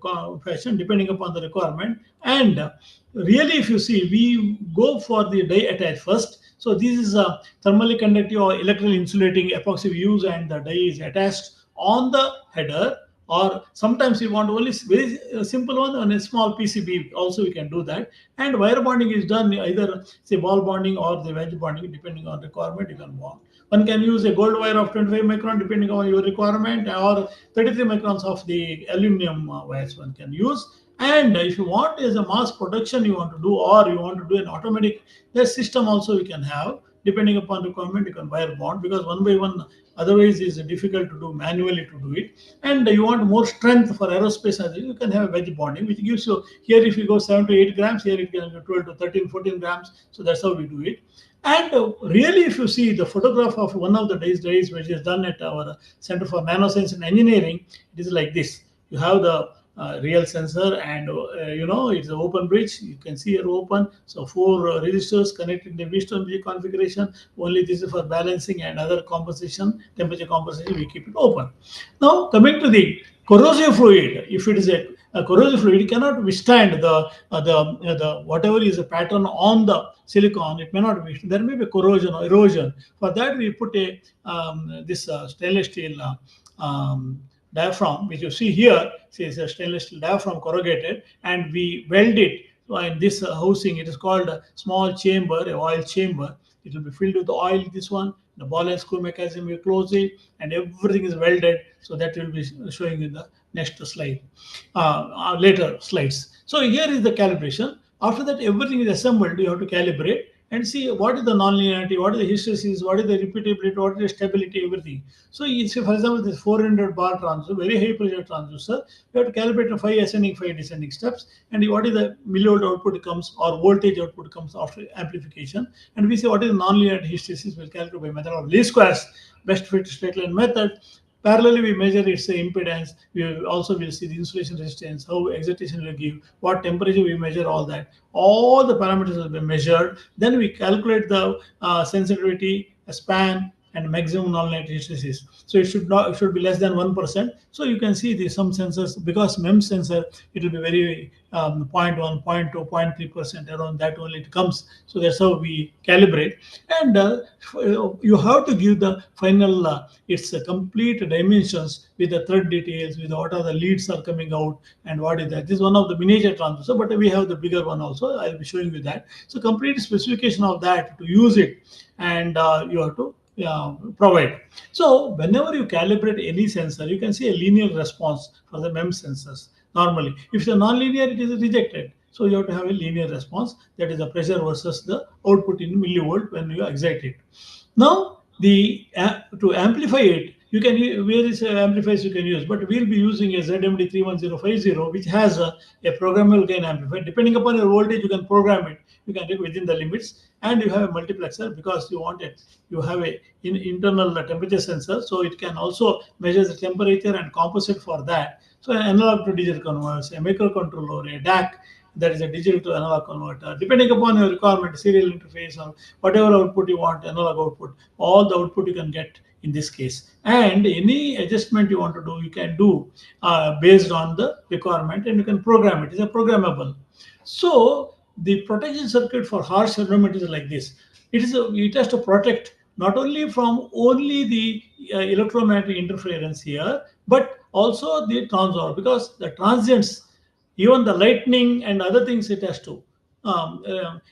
[SPEAKER 4] fashion depending upon the requirement. And really, if you see, we go for the die attach first. So this is a thermally conductive or electrical insulating epoxy we use, and the die is attached on the header. Or sometimes we want only very simple one on a small PCB. Also, we can do that. And wire bonding is done either say ball bonding or the wedge bonding, depending on requirement. You can bond. One can use a gold wire of 25 micron depending on your requirement, or 33 microns of the aluminum wires one can use. And if you want as a mass production you want to do, or you want to do an automatic, the system also you can have. Depending upon requirement, you can wire bond, because one by one otherwise it's difficult to do manually to do it. And you want more strength for aerospace, you can have wedge bonding, which gives you here, if you go 7 to 8 grams, here it can go 12 to 13, 14 grams. So that's how we do it. And really, if you see the photograph of one of the dies which is done at our Center for Nanoscience and Engineering, it is like this. You have the real sensor, and it's an open bridge. You can see here open. So 4 resistors connected in the Wheatstone bridge configuration. Only this is for balancing and other compensation, temperature compensation. We keep it open. Now coming to the corrosive fluid, if it is a corrosive fluid, it cannot withstand the whatever is a pattern on the silicon. It may not withstand. There may be corrosion or erosion. For that, we put a this stainless steel diaphragm, which you see here, is a stainless steel diaphragm corrugated, and we weld it. So in this housing, it is called a small chamber, a oil chamber. It will be filled with the oil. This one, the ball and screw mechanism, we close it, and everything is welded. So that will be showing in the next slide, later slides. So here is the calibration. After that, everything is assembled. You have to calibrate and see what is the nonlinearity, what is the hysteresis, what is the repeatability, what is the stability, everything. So, for example, this 400 bar transducer, very high pressure transducer, you have to calibrate the 5 ascending, 5 descending steps, and what is the millivolt output comes, or voltage output comes after amplification. And we see what is the nonlinearity hysteresis, we'll calculate by method of least squares, best fit straight line method. Parallelly, we measure its impedance. We also will see the insulation resistance, how excitation will give, what temperature we measure, all that. All the parameters will be measured. Then we calculate the sensitivity, span, and maximum null net hysteresis. So it should be less than 1%. So you can see the some sensors, because MEMS sensor, it will be very zero point 0.1, 0.2, 0.3%, around that only it comes. So that's how we calibrate. And you have to give the final its complete dimensions with the thread details, with what are the leads are coming out, and what is that. This is one of the miniature transducer, but we have the bigger one also. I'll be showing you that. So complete specification of that to use it, and you have to provide. So whenever you calibrate any sensor, you can see a linear response for the MEMS sensors. Normally, if it's a non-linear, it is rejected. So you have to have a linear response, that is the pressure versus the output in millivolt when you excite it. Now, to amplify it, you can various amplifiers you can use, but we'll be using a ZMD 31050, which has a programmable gain amplifier. Depending upon your voltage, you can program it. You can do it within the limits, and you have a multiplexer because you want it. You have a internal temperature sensor, so it can also measure the temperature and compensate for that. So an analog to digital converter, a microcontroller, a DAC, that is a digital to analog converter, depending upon your requirement, serial interface or whatever output you want, analog output, all the output you can get in this case. And any adjustment you want to do, you can do based on the requirement, and you can program it. It's a programmable. So the protection circuit for harsh environment is like this. It has to protect not only from only the electromagnetic interference here, but also the transient, because the transients, even the lightning and other things, it has to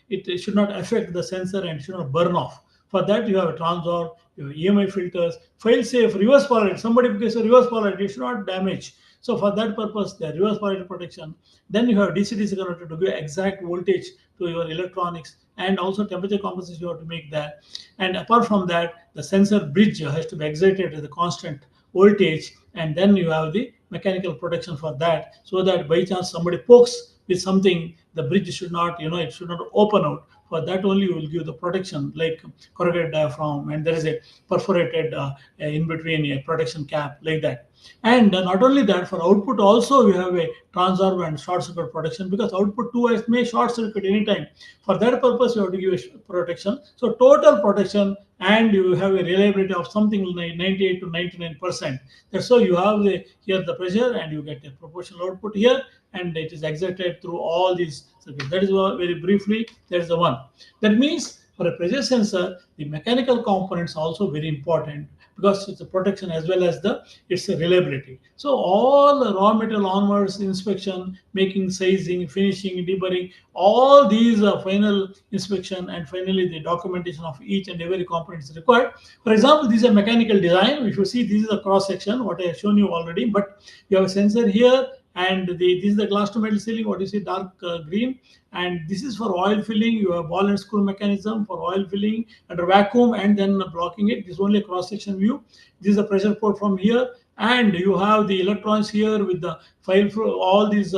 [SPEAKER 4] it should not affect the sensor and should not burn off. For that, you have a transor, you have EMI filters, fail safe, reverse polarity. Somebody gets a reverse polarity, it should not damage. So for that purpose, the reverse polarity protection. Then you have DC-DC converter to give exact voltage to your electronics, and also temperature compensation you have to make that. And apart from that, the sensor bridge has to be excited at the constant voltage, and then you have the mechanical protection for that, so that by chance somebody pokes with something, the bridge should not, it should not open out. For that only you will give the protection, like corrugated diaphragm, and there is a perforated in between a protection cap like that. And not only that, for output also you have a transformer and short circuit protection, because output 2 may short circuit anytime. For that purpose, you have to give a protection. So total protection, and you have a reliability of something like 98 to 99%. That's why you have here the pressure, and you get a proportional output here, and it is exerted through all these circuits. That is very briefly, that is the one. That means for a pressure sensor, the mechanical components are also very important, because it's a protection as well as its a reliability. So all the raw material onwards inspection, making, sizing, finishing, deburring, all these final inspection, and finally the documentation of each and every component is required. For example, this is a mechanical design. If you see, this is a cross section, what I have shown you already, but you have a sensor here, and this is the glass to metal sealing, what you see dark green, and this is for oil filling. You have ball and screw mechanism for oil filling under vacuum and then blocking it. This is only a cross section view. This is a pressure port from here, and you have the electrons here with the file for all these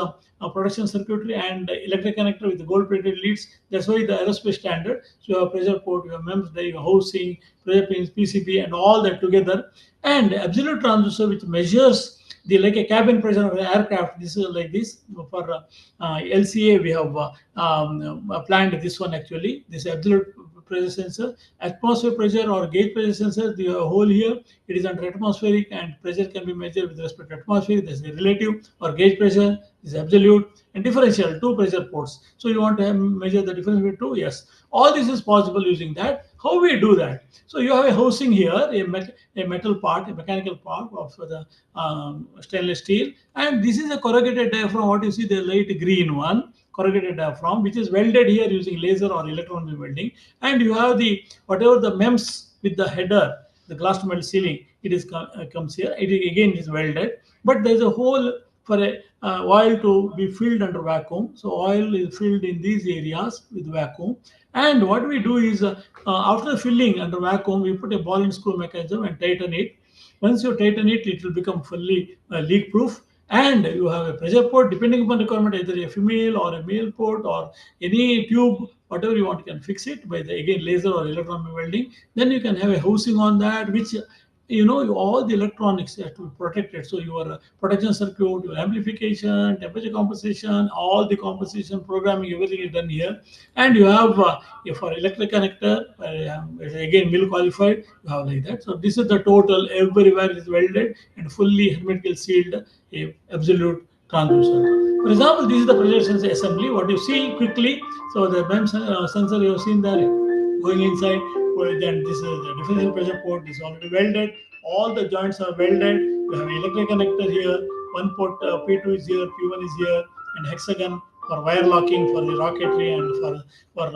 [SPEAKER 4] protection circuitry, and electric connector with the gold plated leads. That's why the aerospace standard. So you have pressure port, you have MEMS, you have housing, pressure pins, PCB, and all that together, and absolute transducer, which measures the like a cabin pressure of an aircraft. This is like this. For LCA, we have planned this one actually. This absolute pressure sensor, atmosphere pressure or gauge pressure sensor. The hole here, it is under atmospheric, and pressure can be measured with respect to atmosphere. This is the relative or gauge pressure. This is absolute, and differential, two pressure ports. So you want to measure the difference between two. Yes, all this is possible using that. How we do that? So you have a housing here, a metal part, a mechanical part of the stainless steel, and this is a corrugated diaphragm. What you see, the light green one, corrugated diaphragm, which is welded here using laser or electron beam welding. And you have the whatever the MEMS with the header, the glass to metal sealing. It is comes here. It is, again is welded, but there is a hole for a oil to be filled under vacuum. So oil is filled in these areas with vacuum. And what we do is, after filling under vacuum, we put a ball and screw mechanism and tighten it. Once you tighten it, it will become fully leak proof. And you have a pressure port, depending upon requirement, either a female or a male port or any tube, whatever you want, you can fix it by the again laser or electron beam welding. Then you can have a housing on that, which all the electronics have to be protected. So your protection circuit, your amplification, temperature compensation, all the compensation programming, everything is done here. And you have for electric connector, again mill qualified, you have like that. So this is the total, everywhere is welded and fully hermetically sealed, absolute transducer. For example, this is the pressure sensor assembly. What you see quickly, so the MEMS sensor you have seen there going inside. Well, then this is the differential pressure port is already welded. All the joints are welded. You have electric connector here. One port P2 is here, P1 is here, and hexagon for wire locking for the rocketry and for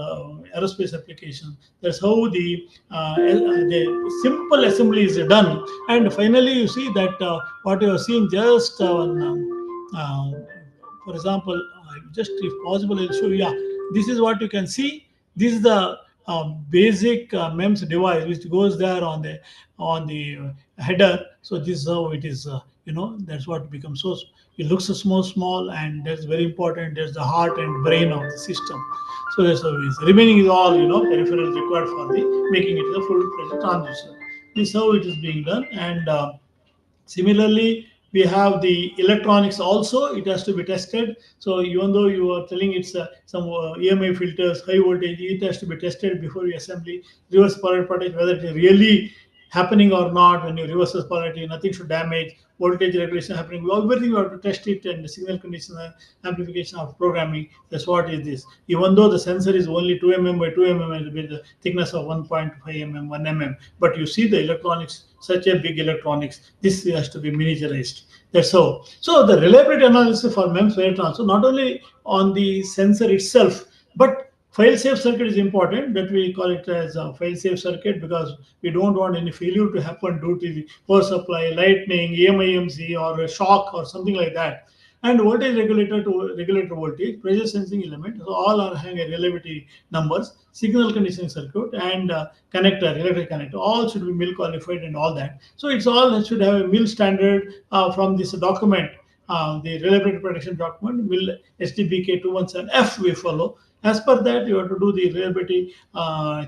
[SPEAKER 4] aerospace application. That's how the simple assembly is done. And finally, you see that what you are seeing just for example, just if possible, I'll show you. Yeah, this is what you can see. This is the basic MEMS device which goes there on the header. So this is how it is. That's what becomes so. It looks so small, and that's very important. There's the heart and brain of the system. So that's how it is. Remaining is all peripherals required for the making it a full pressure transducer. This is how it is being done, and similarly, we have the electronics also. It has to be tested. So even though you are telling it's some EMI filters, high voltage, it has to be tested before you assembly. Reverse polarity protection, whether it is really happening or not. When you reverse the polarity, nothing should damage. Voltage regulation happening. Everything you have to test it, and the signal condition amplification of programming. That's what is this. Even though the sensor is only 2 mm by 2 mm with the thickness of 1.5 mm, 1 mm, but you see the electronics, such a big electronics, this has to be miniaturized. That's how. So the reliability analysis for MEMS wire transfer, not only on the sensor itself, but fail-safe circuit is important. That we call it as a fail-safe circuit, because we don't want any failure to happen due to the power supply, lightning, EMIMC, or a shock or something like that. And voltage regulator to regulator voltage, pressure sensing element, so all are having a reliability numbers, signal conditioning circuit, and connector, electric connector, all should be mill qualified and all that. So it's all should have a mill standard from this document, the reliability protection document, mill SDBK 217F we follow. As per that, you have to do the reliability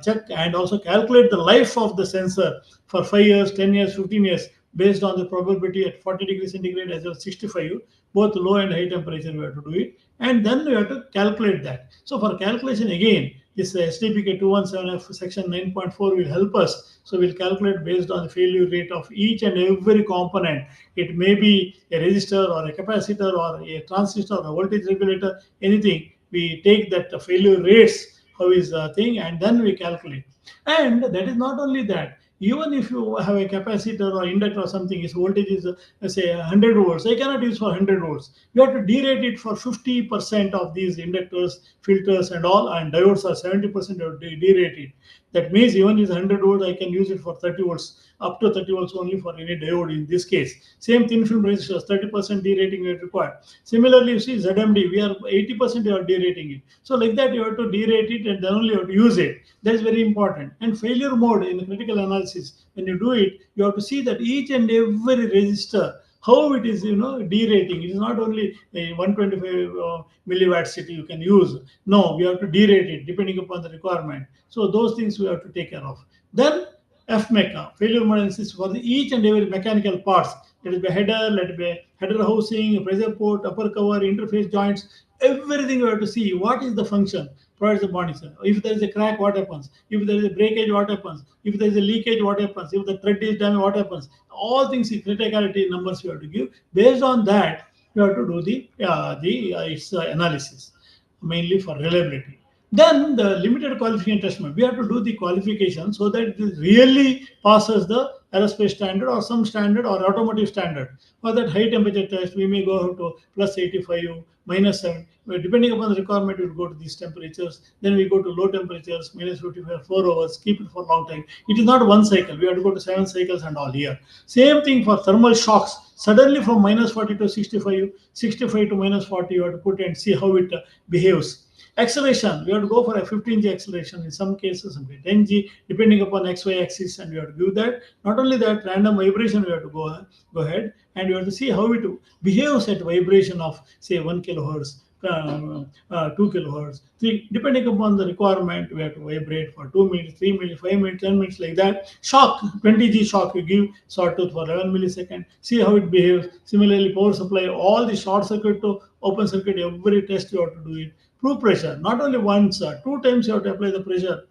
[SPEAKER 4] check, and also calculate the life of the sensor for 5 years, 10 years, 15 years, based on the probability at 40 degrees centigrade as well as 65, both low and high temperature we have to do it. And then we have to calculate that. So for calculation again, this STPK 217F section 9.4 will help us. So we'll calculate based on the failure rate of each and every component. It may be a resistor or a capacitor or a transistor or a voltage regulator, anything. We take that failure rates, how is the thing, and then we calculate. And that is not only that. Even if you have a capacitor or inductor or something, its voltage is say 100 volts, I cannot use for 100 volts. You have to derate it for 50% of these inductors, filters, and all, and diodes are 70% derated. That means even if it's 100 volts, I can use it for 30 volts, up to 30 volts only for any diode in this case. Same thin film resistors, 30% derating is required. Similarly, you see ZMD, we are 80% you are derating it. So like that, you have to derate it, and then only you have to use it. That is very important. And failure mode in the critical analysis, when you do it, you have to see that each and every resistor, how it is derating. It is not only a 125 milliwatt city you can use. No, we have to derate it depending upon the requirement. So those things we have to take care of. Then FMECA, failure mode analysis for each and every mechanical parts. Let it be header, let it be header housing, pressure port, upper cover, interface joints, everything you have to see what is the function, provides the bonding cell. If there is a crack, what happens? If there is a breakage, what happens? If there is a leakage, what happens? If the thread is damaged, what happens? All things, criticality numbers you have to give. Based on that, you have to do the its analysis, mainly for reliability. Then the limited qualification testament. We have to do the qualification so that it really passes the aerospace standard or some standard or automotive standard. For that high temperature test, we may go to plus 85, minus 7. Depending upon the requirement, we will go to these temperatures. Then we go to low temperatures, minus 55, 4 hours, keep it for a long time. It is not one cycle. We have to go to 7 cycles and all here. Same thing for thermal shocks. Suddenly from minus 40 to 65, 65 to minus 40, you have to put and see how it behaves. Acceleration, we have to go for a 15G acceleration in some cases, 10G, depending upon XY axis, and we have to do that. Not only that, random vibration, we have to go ahead, and you have to see how it behaves at vibration of, say, 1 kilohertz, 2 kilohertz, 3, depending upon the requirement, we have to vibrate for 2 minutes, 3 minutes, 5 minutes, 10 minutes, like that. Shock, 20G shock, you give sawtooth for 11 milliseconds, see how it behaves. Similarly, power supply, all the short circuit to open circuit, every test you have to do it. proof pressure. Not only once, two times you have to apply the pressure,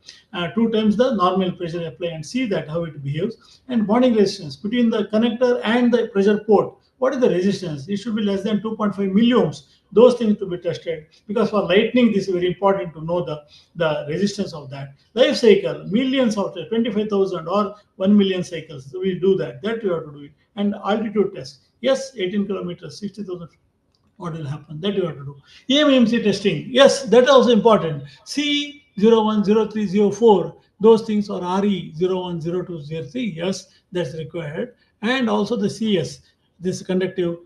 [SPEAKER 4] two times the normal pressure apply and see that how it behaves. And bonding resistance between the connector and the pressure port. What is the resistance? It should be less than 2.5 milliohms. Those things to be tested, because for lightning this is very important to know the resistance of that. Life cycle, millions of 25,000 or 1 million cycles. So we do that. That we have to do it. And altitude test. Yes, 18 kilometers, 60,000, what will happen? That you have to do. EMMC testing, yes, that also important. C010304, those things, or RE010203, yes, that's required. And also the CS, this conductive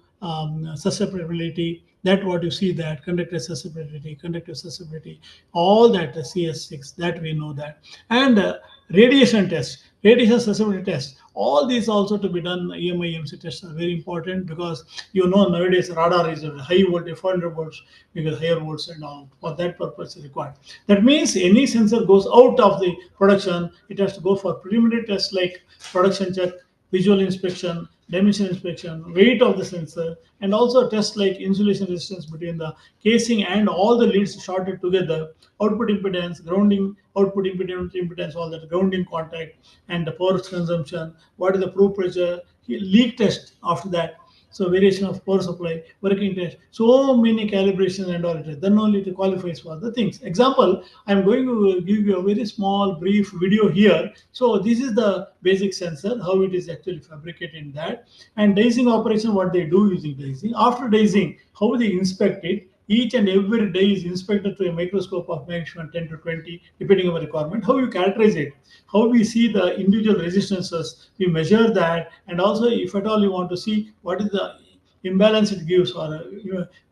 [SPEAKER 4] susceptibility, that what you see, that conductive susceptibility, all that, the CS6, that we know that. And radiation test, radiation susceptibility test, all these also to be done. EMI tests are very important, because nowadays radar is a high voltage, 400 volts, because higher volts and all, for that purpose is required. That means any sensor goes out of the production, it has to go for preliminary tests like production check, visual inspection, dimension inspection, weight of the sensor, and also tests like insulation resistance between the casing and all the leads shorted together, output impedance, grounding, output impedance, all that, grounding contact, and the power consumption, what is the proof pressure, leak test after that. So variation of power supply, working test, so many calibrations and all it. Then only it qualifies for the things. Example, I'm going to give you a very small brief video here. So this is the basic sensor, how it is actually fabricated in that. And dicing operation, what they do using dicing. After dicing, how they inspect it. Each and every day is inspected through a microscope of maximum 10 to 20, depending on the requirement. How you characterize it, how we see the individual resistances, we measure that, and also if at all you want to see what is the imbalance it gives, or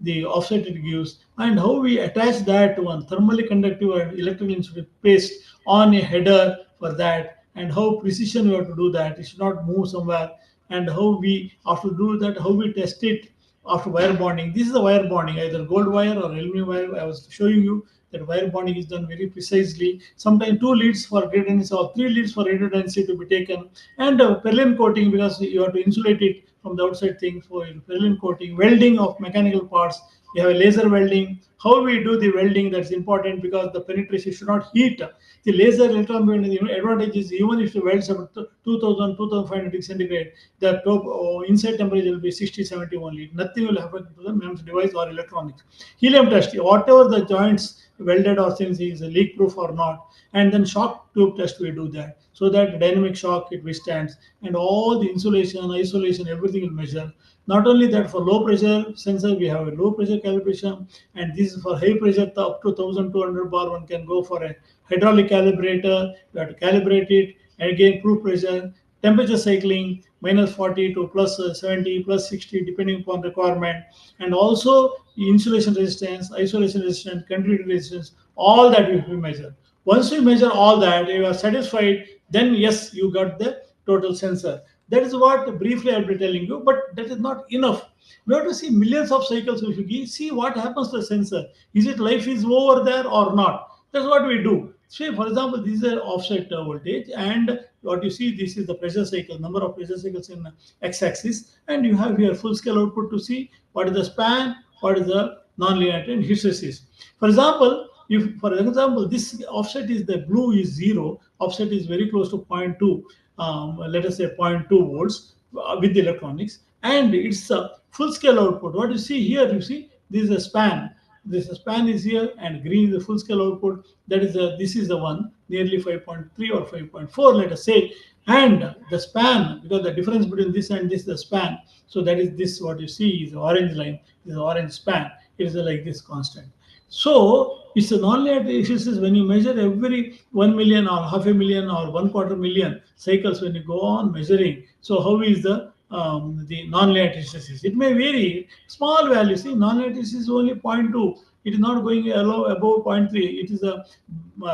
[SPEAKER 4] the offset it gives, and how we attach that to one thermally conductive and electrical insulated paste on a header for that, and how precision we have to do that. It should not move somewhere, and how we after do that, how we test it after wire bonding. This is the wire bonding, either gold wire or aluminum wire. I was showing you that wire bonding is done very precisely. Sometimes two leads for greater density or three leads for greater density to be taken. And perlin coating, because you have to insulate it from the outside thing, for perlin coating, welding of mechanical parts. We have a laser welding. How we do the welding, that's important, because the penetration should not heat. The laser electron welding, advantage is, even if the welds up to 2000, 2500 degrees centigrade, the top inside temperature will be 60, 70 only. Nothing will happen to the MEMS device or electronics. Helium test, whatever the joints welded or since is leak proof or not. And then shock tube test, we do that, so that dynamic shock it withstands, and all the insulation, isolation, everything will measure. Not only that, for low pressure sensor we have a low pressure calibration, and this is for high pressure up to 1200 bar. One can go for a hydraulic calibrator. You have to calibrate it, and again proof pressure, temperature cycling, minus 40 to plus 70, plus 60, depending upon requirement, and also insulation resistance, isolation resistance, continuity resistance, all that we measure. Once we measure all that, you are satisfied, then yes, you got the total sensor. That is what briefly I'll be telling you, but that is not enough. We have to see millions of cycles. If you see what happens to the sensor, is it life is over there or not? That's what we do. Say, for example, this is an offset voltage, and what you see, this is the pressure cycle, number of pressure cycles in x-axis, and you have here full scale output to see what is the span, what is the non-linear, and hysteresis. For example, if for example this offset is the blue is 0, offset is very close to zero point 0.2, let us say zero point 0.2 volts with the electronics, and it's a full scale output. What you see here, you see this is a span. This span is here, and green is the full scale output. That is this is the one nearly 5.3 or 5.4, let us say, and the span, because the difference between this and this is the span. So that is this, what you see is the orange line, is the orange span. It is like this constant. So it's a nonlinear issues when you measure every 1 million or half a million or 1/4 million cycles when you go on measuring. So how is the nonlinear hysteresis? It may vary. Small value. See, nonlinear hysteresis is only zero point 0.2. It is not going above zero point 0.3. It is a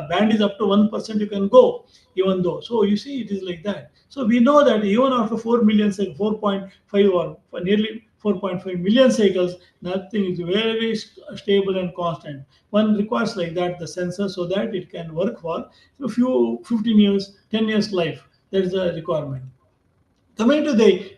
[SPEAKER 4] band is up to 1% you can go, even though. So you see, it is like that. So we know that even after 4 million cycles, 4.5 or nearly 4.5 million cycles, nothing is very stable and constant. One requires like that the sensor, so that it can work for a few 15 years, 10 years life. That is the requirement. Coming to the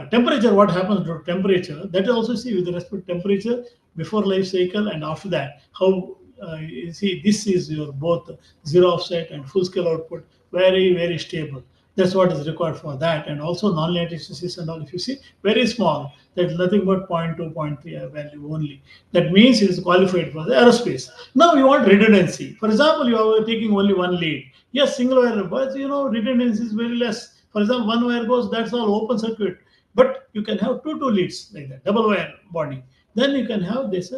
[SPEAKER 4] temperature, what happens to temperature? That you also see with respect to temperature before life cycle and after that, how you see, this is your both zero offset and full scale output, very stable. That's what is required for that. And also non-linear statistics and all, if you see, very small. That's nothing but point 0.2, point 0.3 value only. That means it is qualified for the aerospace. Now you want redundancy. For example, you are taking only one lead. Yes, single wire, but redundancy is very less. For example, one wire goes, that's all open circuit. But you can have two leads like that, double wire bonding. Then you can have this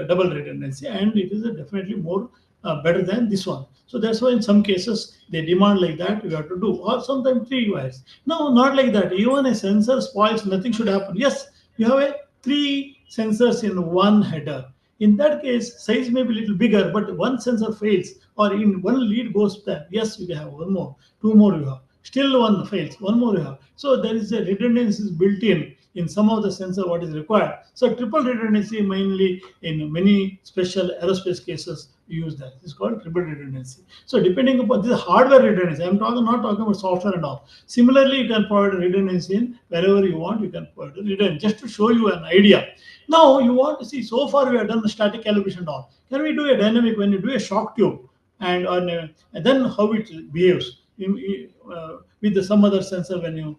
[SPEAKER 4] double redundancy, and it is definitely more better than this one. So that's why in some cases they demand like that you have to do, or sometimes three wires. No, not like that. Even a sensor spoils, nothing should happen. Yes, you have a three sensors in one header. In that case, size may be a little bigger, but one sensor fails, or in one lead goes there. Yes, you have one more, two more you have. Still one fails, one more you have. So there is a redundancy built in some of the sensor what is required. So triple redundancy mainly in many special aerospace cases use that. It's called triple redundancy. So depending upon this hardware redundancy, I'm not talking about software and all. Similarly, you can provide redundancy in wherever you want. You can provide redundancy just to show you an idea. Now you want to see. So far we have done the static calibration and all. Can we do a dynamic when you do a shock tube and then how it behaves with some other sensor when you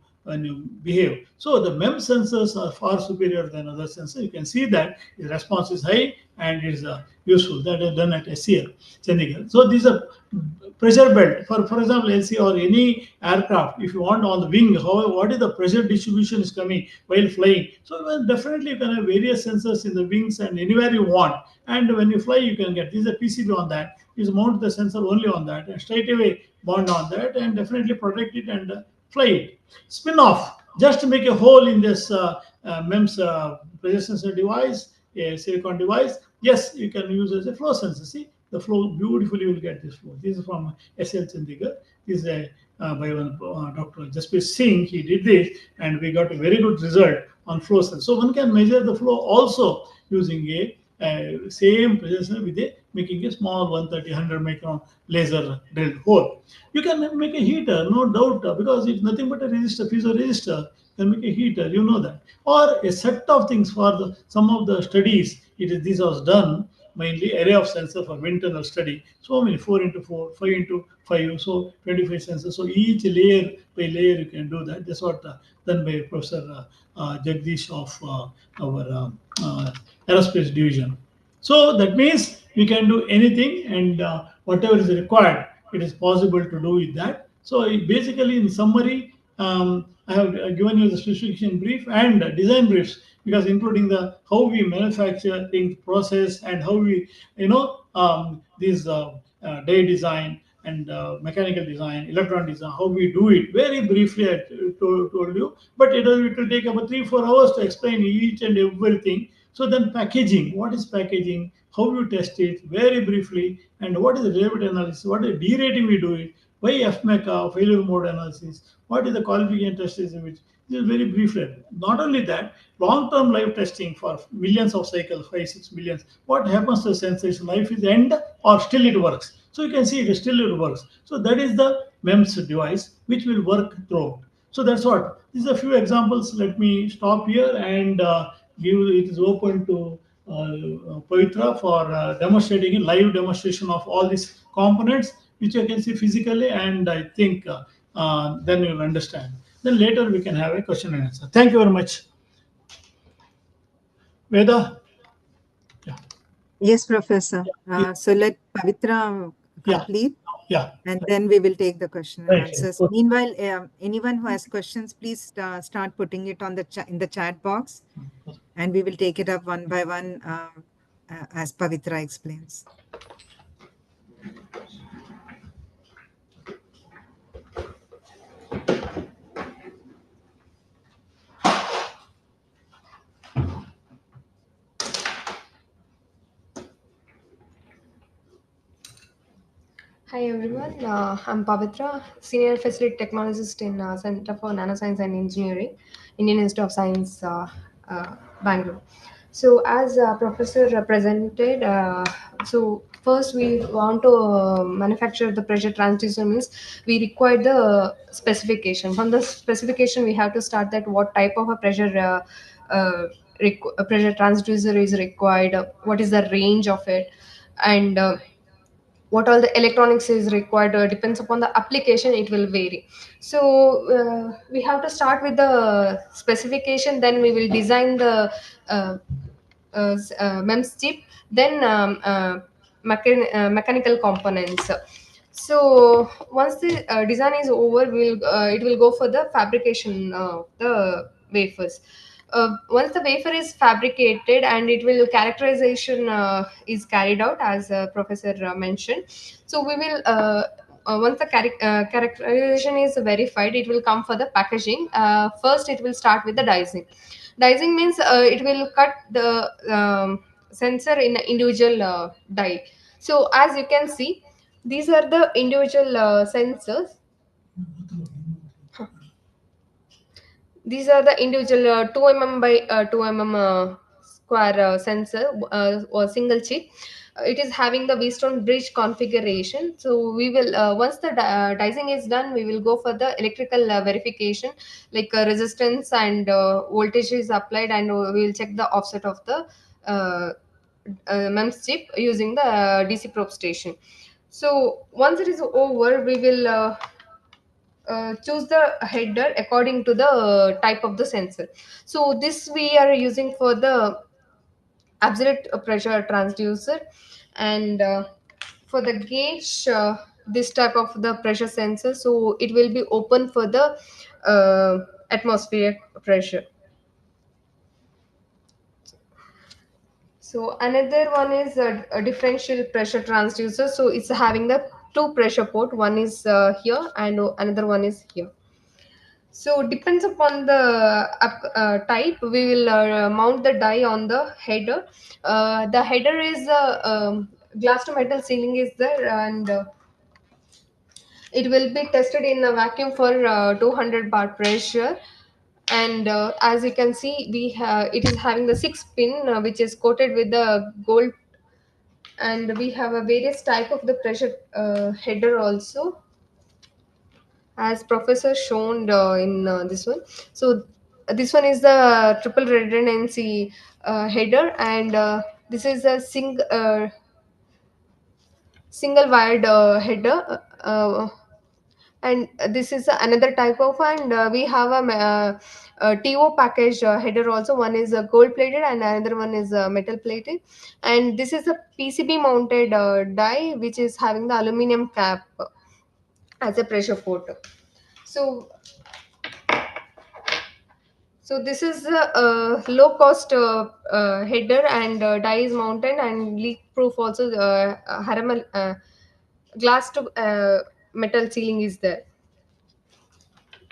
[SPEAKER 4] behave. So the MEMS sensors are far superior than other sensors. You can see that the response is high and it is useful. That is done at SCL, Chandigarh. So these are pressure belt. For example, LC or any aircraft, if you want on the wing, what is the pressure distribution is coming while flying. So definitely you can have various sensors in the wings and anywhere you want. And when you fly, you can get this is a PCB on that. You mount the sensor only on that and straight away bond on that and definitely protect it and fly it. Spin off, just to make a hole in this MEMS pressure sensor device, a silicon device. Yes, you can use as a flow sensor. See the flow beautifully. You will get this flow. This is from SL Chandigarh. This is by one Dr. Jasprit Singh. He did this, and we got a very good result on flow sensor. So one can measure the flow also using a same precision with a making a small 130 micron laser drilled hole. You can make a heater, no doubt, because it's nothing but a resistor, piezo resistor. You can make a heater, you know that, or a set of things for some of the studies. This was done mainly array of sensor for wind tunnel study. So many 4 into 4, 5 into 5, so 25 sensors. So each layer by layer you can do that. That's what done by Professor Jagdish of our aerospace division. So that means we can do anything and whatever is required, it is possible to do with that. So basically, in summary, I have given you the specification brief and design briefs because including the how we manufacture things, process, and how we, these day design and mechanical design, electron design, how we do it. Very briefly, I told you, but it will take about 3-4 hours to explain each and everything. So then packaging, what is packaging? How you test it very briefly, and what is the derivative analysis? What is derating we do it? Why FMECA, failure mode analysis? What is the qualification test is which this is very briefly. Not only that, long-term life testing for millions of cycles, 5-6 millions. What happens to the sensation? Life is end or still it works. So you can see it works. So that is the MEMS device which will work throughout. So that's what. These are a few examples. Let me stop here and give it is open to Pavitra for demonstrating a live demonstration of all these components, which you can see physically, and I think then you'll understand. Then later we can have a question and answer. Thank you very much. Veda? Yeah.
[SPEAKER 1] Yes, Professor.
[SPEAKER 4] Yeah.
[SPEAKER 1] So let Pavitra
[SPEAKER 4] Yeah.
[SPEAKER 1] complete.
[SPEAKER 4] Yeah.
[SPEAKER 1] And then we will take the question and
[SPEAKER 4] Right.
[SPEAKER 1] answers.
[SPEAKER 4] Okay.
[SPEAKER 1] Meanwhile, anyone who has questions, please start putting it on in the chat box, and we will take it up one by one as Pavitra explains.
[SPEAKER 5] Hi everyone, I'm Pavitra, Senior Facility Technologist in Center for Nanoscience and Engineering, Indian Institute of Science, Bangalore. So as Professor presented, so first we want to manufacture the pressure transducer means we require the specification. From the specification we have to start that what type of a a pressure transducer is required, what is the range of it, and what all the electronics is required depends upon the application, it will vary. So we have to start with the specification, then we will design the uh, MEMS chip, then mechanical components. So once the design is over, it will go for the fabrication of the wafers. Once the wafer is fabricated and it will characterization is carried out, as professor mentioned. So we will once the characterization is verified, it will come for the packaging. First it will start with the dicing. Dicing means it will cut the sensor in individual die. So as you can see, these are the individual sensors. These are the individual 2 mm by 2 mm square sensor or single chip. It is having the V-stone bridge configuration. So we will once the dicing is done, we will go for the electrical verification, like resistance and voltage is applied, and we will check the offset of the uh, MEMS chip using the DC probe station. So once it is over, we will choose the header according to the type of the sensor. So this we are using for the absolute pressure transducer, and for the gauge, this type of the pressure sensor, so it will be open for the atmospheric pressure. So another one is a differential pressure transducer. So it's having the two pressure port, one is here and another one is here. So depends upon the type, we will mount the die on the header. The header is glass to metal sealing is there, and it will be tested in a vacuum for 200 bar pressure. And as you can see, it is having the six pin which is coated with the gold, and we have a various type of the pressure header also, as professor shown in this one. So this one is the triple redundancy header, and this is a single wired header, and this is another type of, and we have a TO package header also. One is gold plated and another one is metal plated, and this is a PCB mounted die which is having the aluminum cap as a pressure port. So So this is a low cost header, and die is mounted and leak proof also. Glass to metal sealing is there,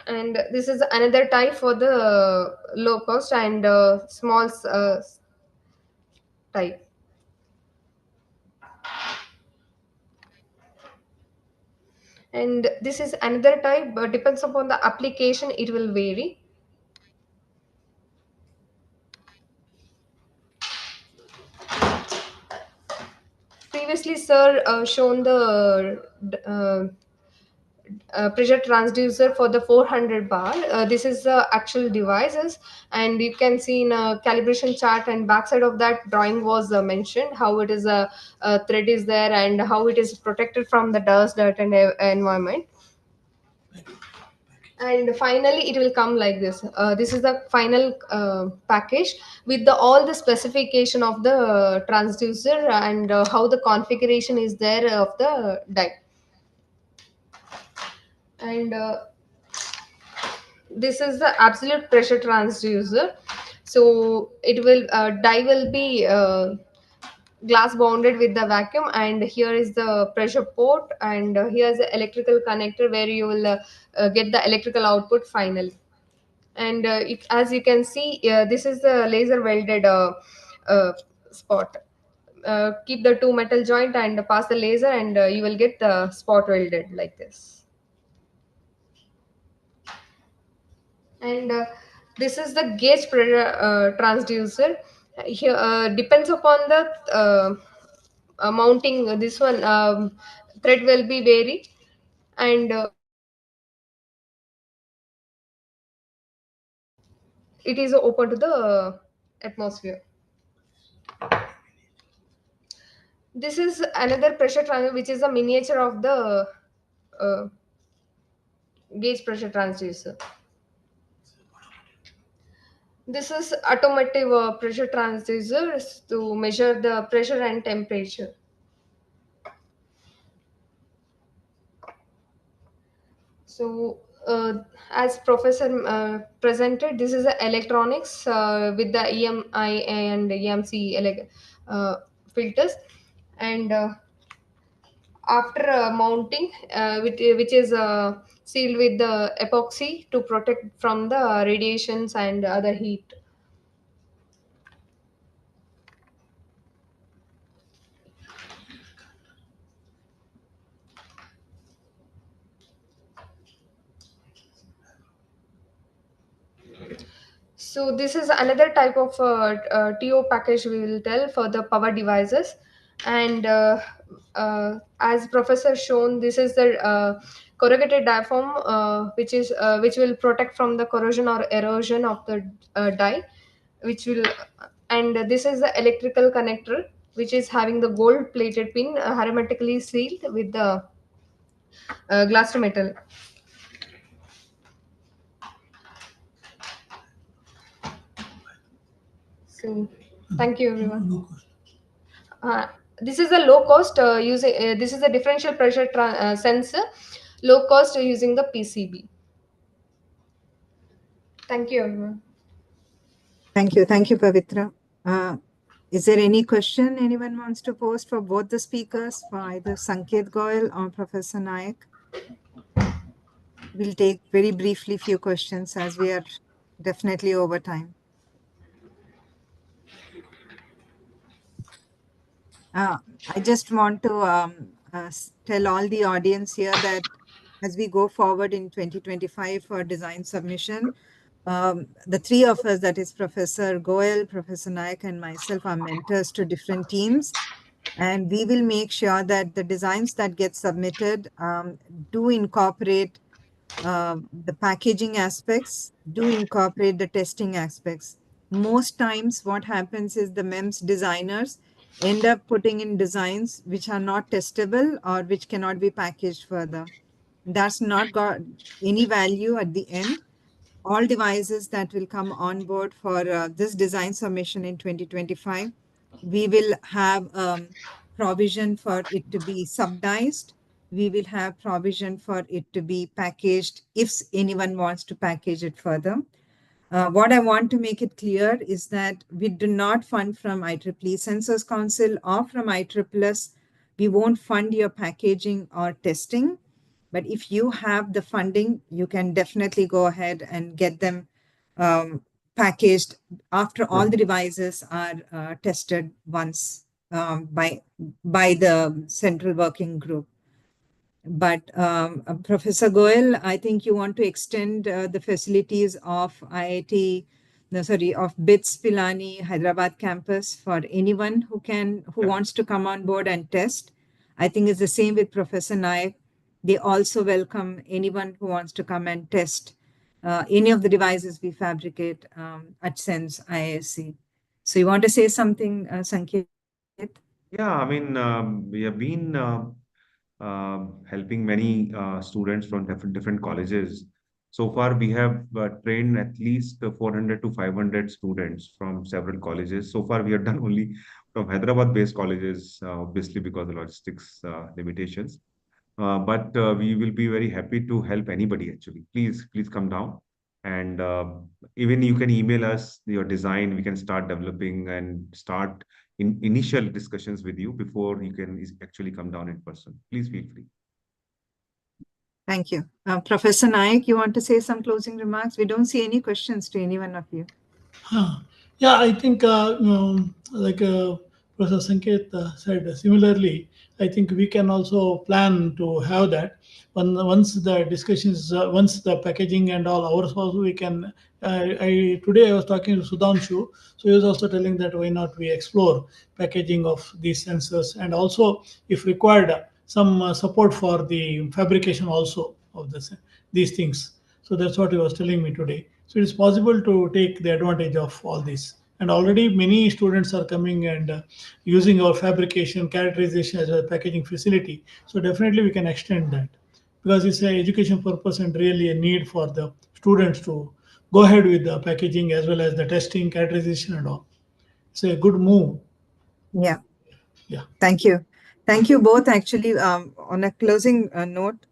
[SPEAKER 5] and this is another type for the low cost and small type. And this is another type, but depends upon the application, it will vary. Previously, sir shown the pressure transducer for the 400 bar. This is the actual devices, and you can see in a calibration chart, and backside of that drawing was mentioned how it is a thread is there and how it is protected from the dust, dirt, and environment. And finally, it will come like this. This is the final package with all the specification of the transducer, and how the configuration is there of the die. And this is the absolute pressure transducer. So it will die will be glass bounded with the vacuum, and here is the pressure port, and here is the electrical connector where you will get the electrical output finally. And as you can see, this is the laser welded uh, spot. Keep the two metal joint and pass the laser, and you will get the spot welded like this. And this is the gauge transducer. Here depends upon the mounting. This one thread will be vary, and it is open to the atmosphere. This is another pressure transducer, which is a miniature of the uh, gauge pressure transducer. This is automotive pressure transducers to measure the pressure and temperature. So, as Professor presented, this is the electronics with the EMI and EMC filters, and after mounting, which is sealed with the epoxy to protect from the radiations and other heat. So this is another type of TO package we will tell for the power devices, and as Professor shown, this is the corrugated diaphragm, which will protect from the corrosion or erosion of the die, which will, and this is the electrical connector, which is having the gold plated pin hermetically sealed with the glass to metal. So thank you everyone. Uh, this is a low cost using this is a differential pressure sensor, low cost using the PCB. Thank you everyone.
[SPEAKER 1] Thank you, Pavitra. Uh, is there any question anyone wants to pose for both the speakers, for either Sanket Goyal or Professor Nayak? We'll take very briefly few questions as we are definitely over time. I just want to tell all the audience here that as we go forward in 2025 for design submission, the three of us, that is Professor Goel, Professor Nayak, and myself, are mentors to different teams. And we will make sure that the designs that get submitted do incorporate the packaging aspects, do incorporate the testing aspects. Most times, what happens is the MEMS designers end up putting in designs which are not testable or which cannot be packaged further. That's not got any value at the end. All devices that will come on board for this design submission in 2025, we will have provision for it to be subdiced. We will have provision for it to be packaged if anyone wants to package it further. What I want to make it clear is that we do not fund from IEEE Sensors Council or from IEEE. We won't fund your packaging or testing. But if you have the funding, you can definitely go ahead and get them packaged after all the devices are tested once by the central working group. But Professor Goel, I think you want to extend the facilities of IIT, no, sorry, of BITS Pilani Hyderabad campus for anyone who
[SPEAKER 2] Yeah.
[SPEAKER 1] wants to come on board and test. I think it's the same with Professor Naik. They also welcome anyone who wants to come and test any of the devices we fabricate at SENS IISc. So you want to say something, Sanket?
[SPEAKER 2] Yeah, I mean, we have been helping many students from different colleges. So far, we have trained at least 400 to 500 students from several colleges. So far, we have done only from Hyderabad-based colleges, obviously because of logistics limitations. But we will be very happy to help anybody actually. Please come down. And even you can email us your design. We can start developing and start initial discussions with you before you can actually come down in person. Please feel free.
[SPEAKER 1] Thank you. Professor Naik, you want to say some closing remarks? We don't see any questions to any one of you.
[SPEAKER 4] Yeah, I think like Professor Sanket said, similarly, I think we can also plan to have that. Once the discussions, once the packaging and all ours also, we can. I today I was talking to Sudhanshu, so he was also telling that why not we explore packaging of these sensors, and also if required some support for the fabrication also of these things. So that's what he was telling me today. So it is possible to take the advantage of all this And already many students are coming and using our fabrication, characterization as a packaging facility. So definitely we can extend that because it's a education purpose and really a need for the students to go ahead with the packaging as well as the testing, characterization and all. It's a good move.
[SPEAKER 1] Yeah.
[SPEAKER 4] Yeah.
[SPEAKER 1] Thank you. Thank you both. Actually, on a closing note,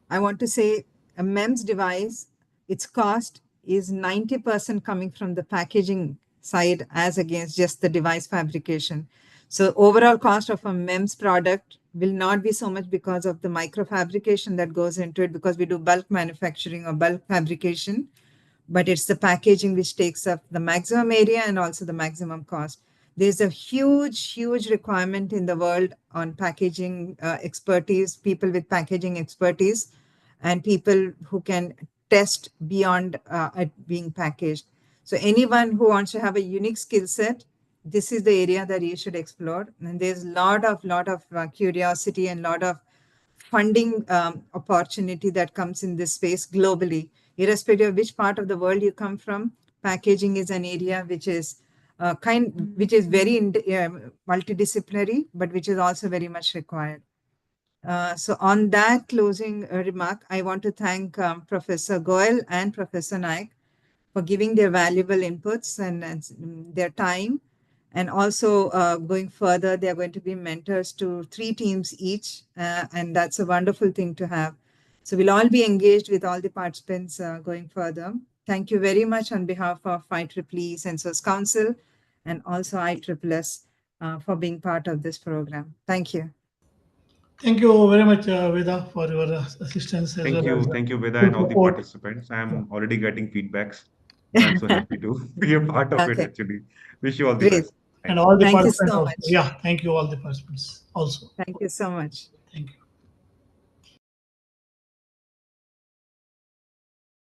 [SPEAKER 1] I want to say a MEMS device, its cost is 90% coming from the packaging side as against just the device fabrication. So overall cost of a MEMS product will not be so much because of the microfabrication that goes into it, because we do bulk manufacturing or bulk fabrication, but it's the packaging which takes up the maximum area and also the maximum cost. There's a huge requirement in the world on packaging expertise, people with packaging expertise, and people who can test beyond it being packaged. So anyone who wants to have a unique skill set, this is the area that you should explore. And there's a lot of curiosity and lot of funding opportunity that comes in this space globally, irrespective of which part of the world you come from. Packaging is an area which is very multidisciplinary, but which is also very much required. So on that closing remark, I want to thank Professor Goel and Professor Naik for giving their valuable inputs and their time. And also going further, they are going to be mentors to 3 teams each. And that's a wonderful thing to have. So we'll all be engaged with all the participants going further. Thank you very much on behalf of IEEE Sensors Council and also IEEE for being part of this program. Thank you.
[SPEAKER 4] Thank you very much, Veda, for your assistance as well as
[SPEAKER 2] Thank you, Veda,
[SPEAKER 4] full
[SPEAKER 2] and all the
[SPEAKER 4] support.
[SPEAKER 2] participants.
[SPEAKER 4] Yeah.
[SPEAKER 2] I'm already getting feedbacks. I'm so happy to be a part of it,
[SPEAKER 1] Okay,
[SPEAKER 2] actually. Wish you all the
[SPEAKER 1] great.
[SPEAKER 2] best.
[SPEAKER 4] And
[SPEAKER 2] Thank you.
[SPEAKER 4] all the
[SPEAKER 1] Thank you
[SPEAKER 4] participants
[SPEAKER 1] so
[SPEAKER 4] also.
[SPEAKER 1] much.
[SPEAKER 4] Yeah, thank you, all the participants also.
[SPEAKER 1] Thank you so much.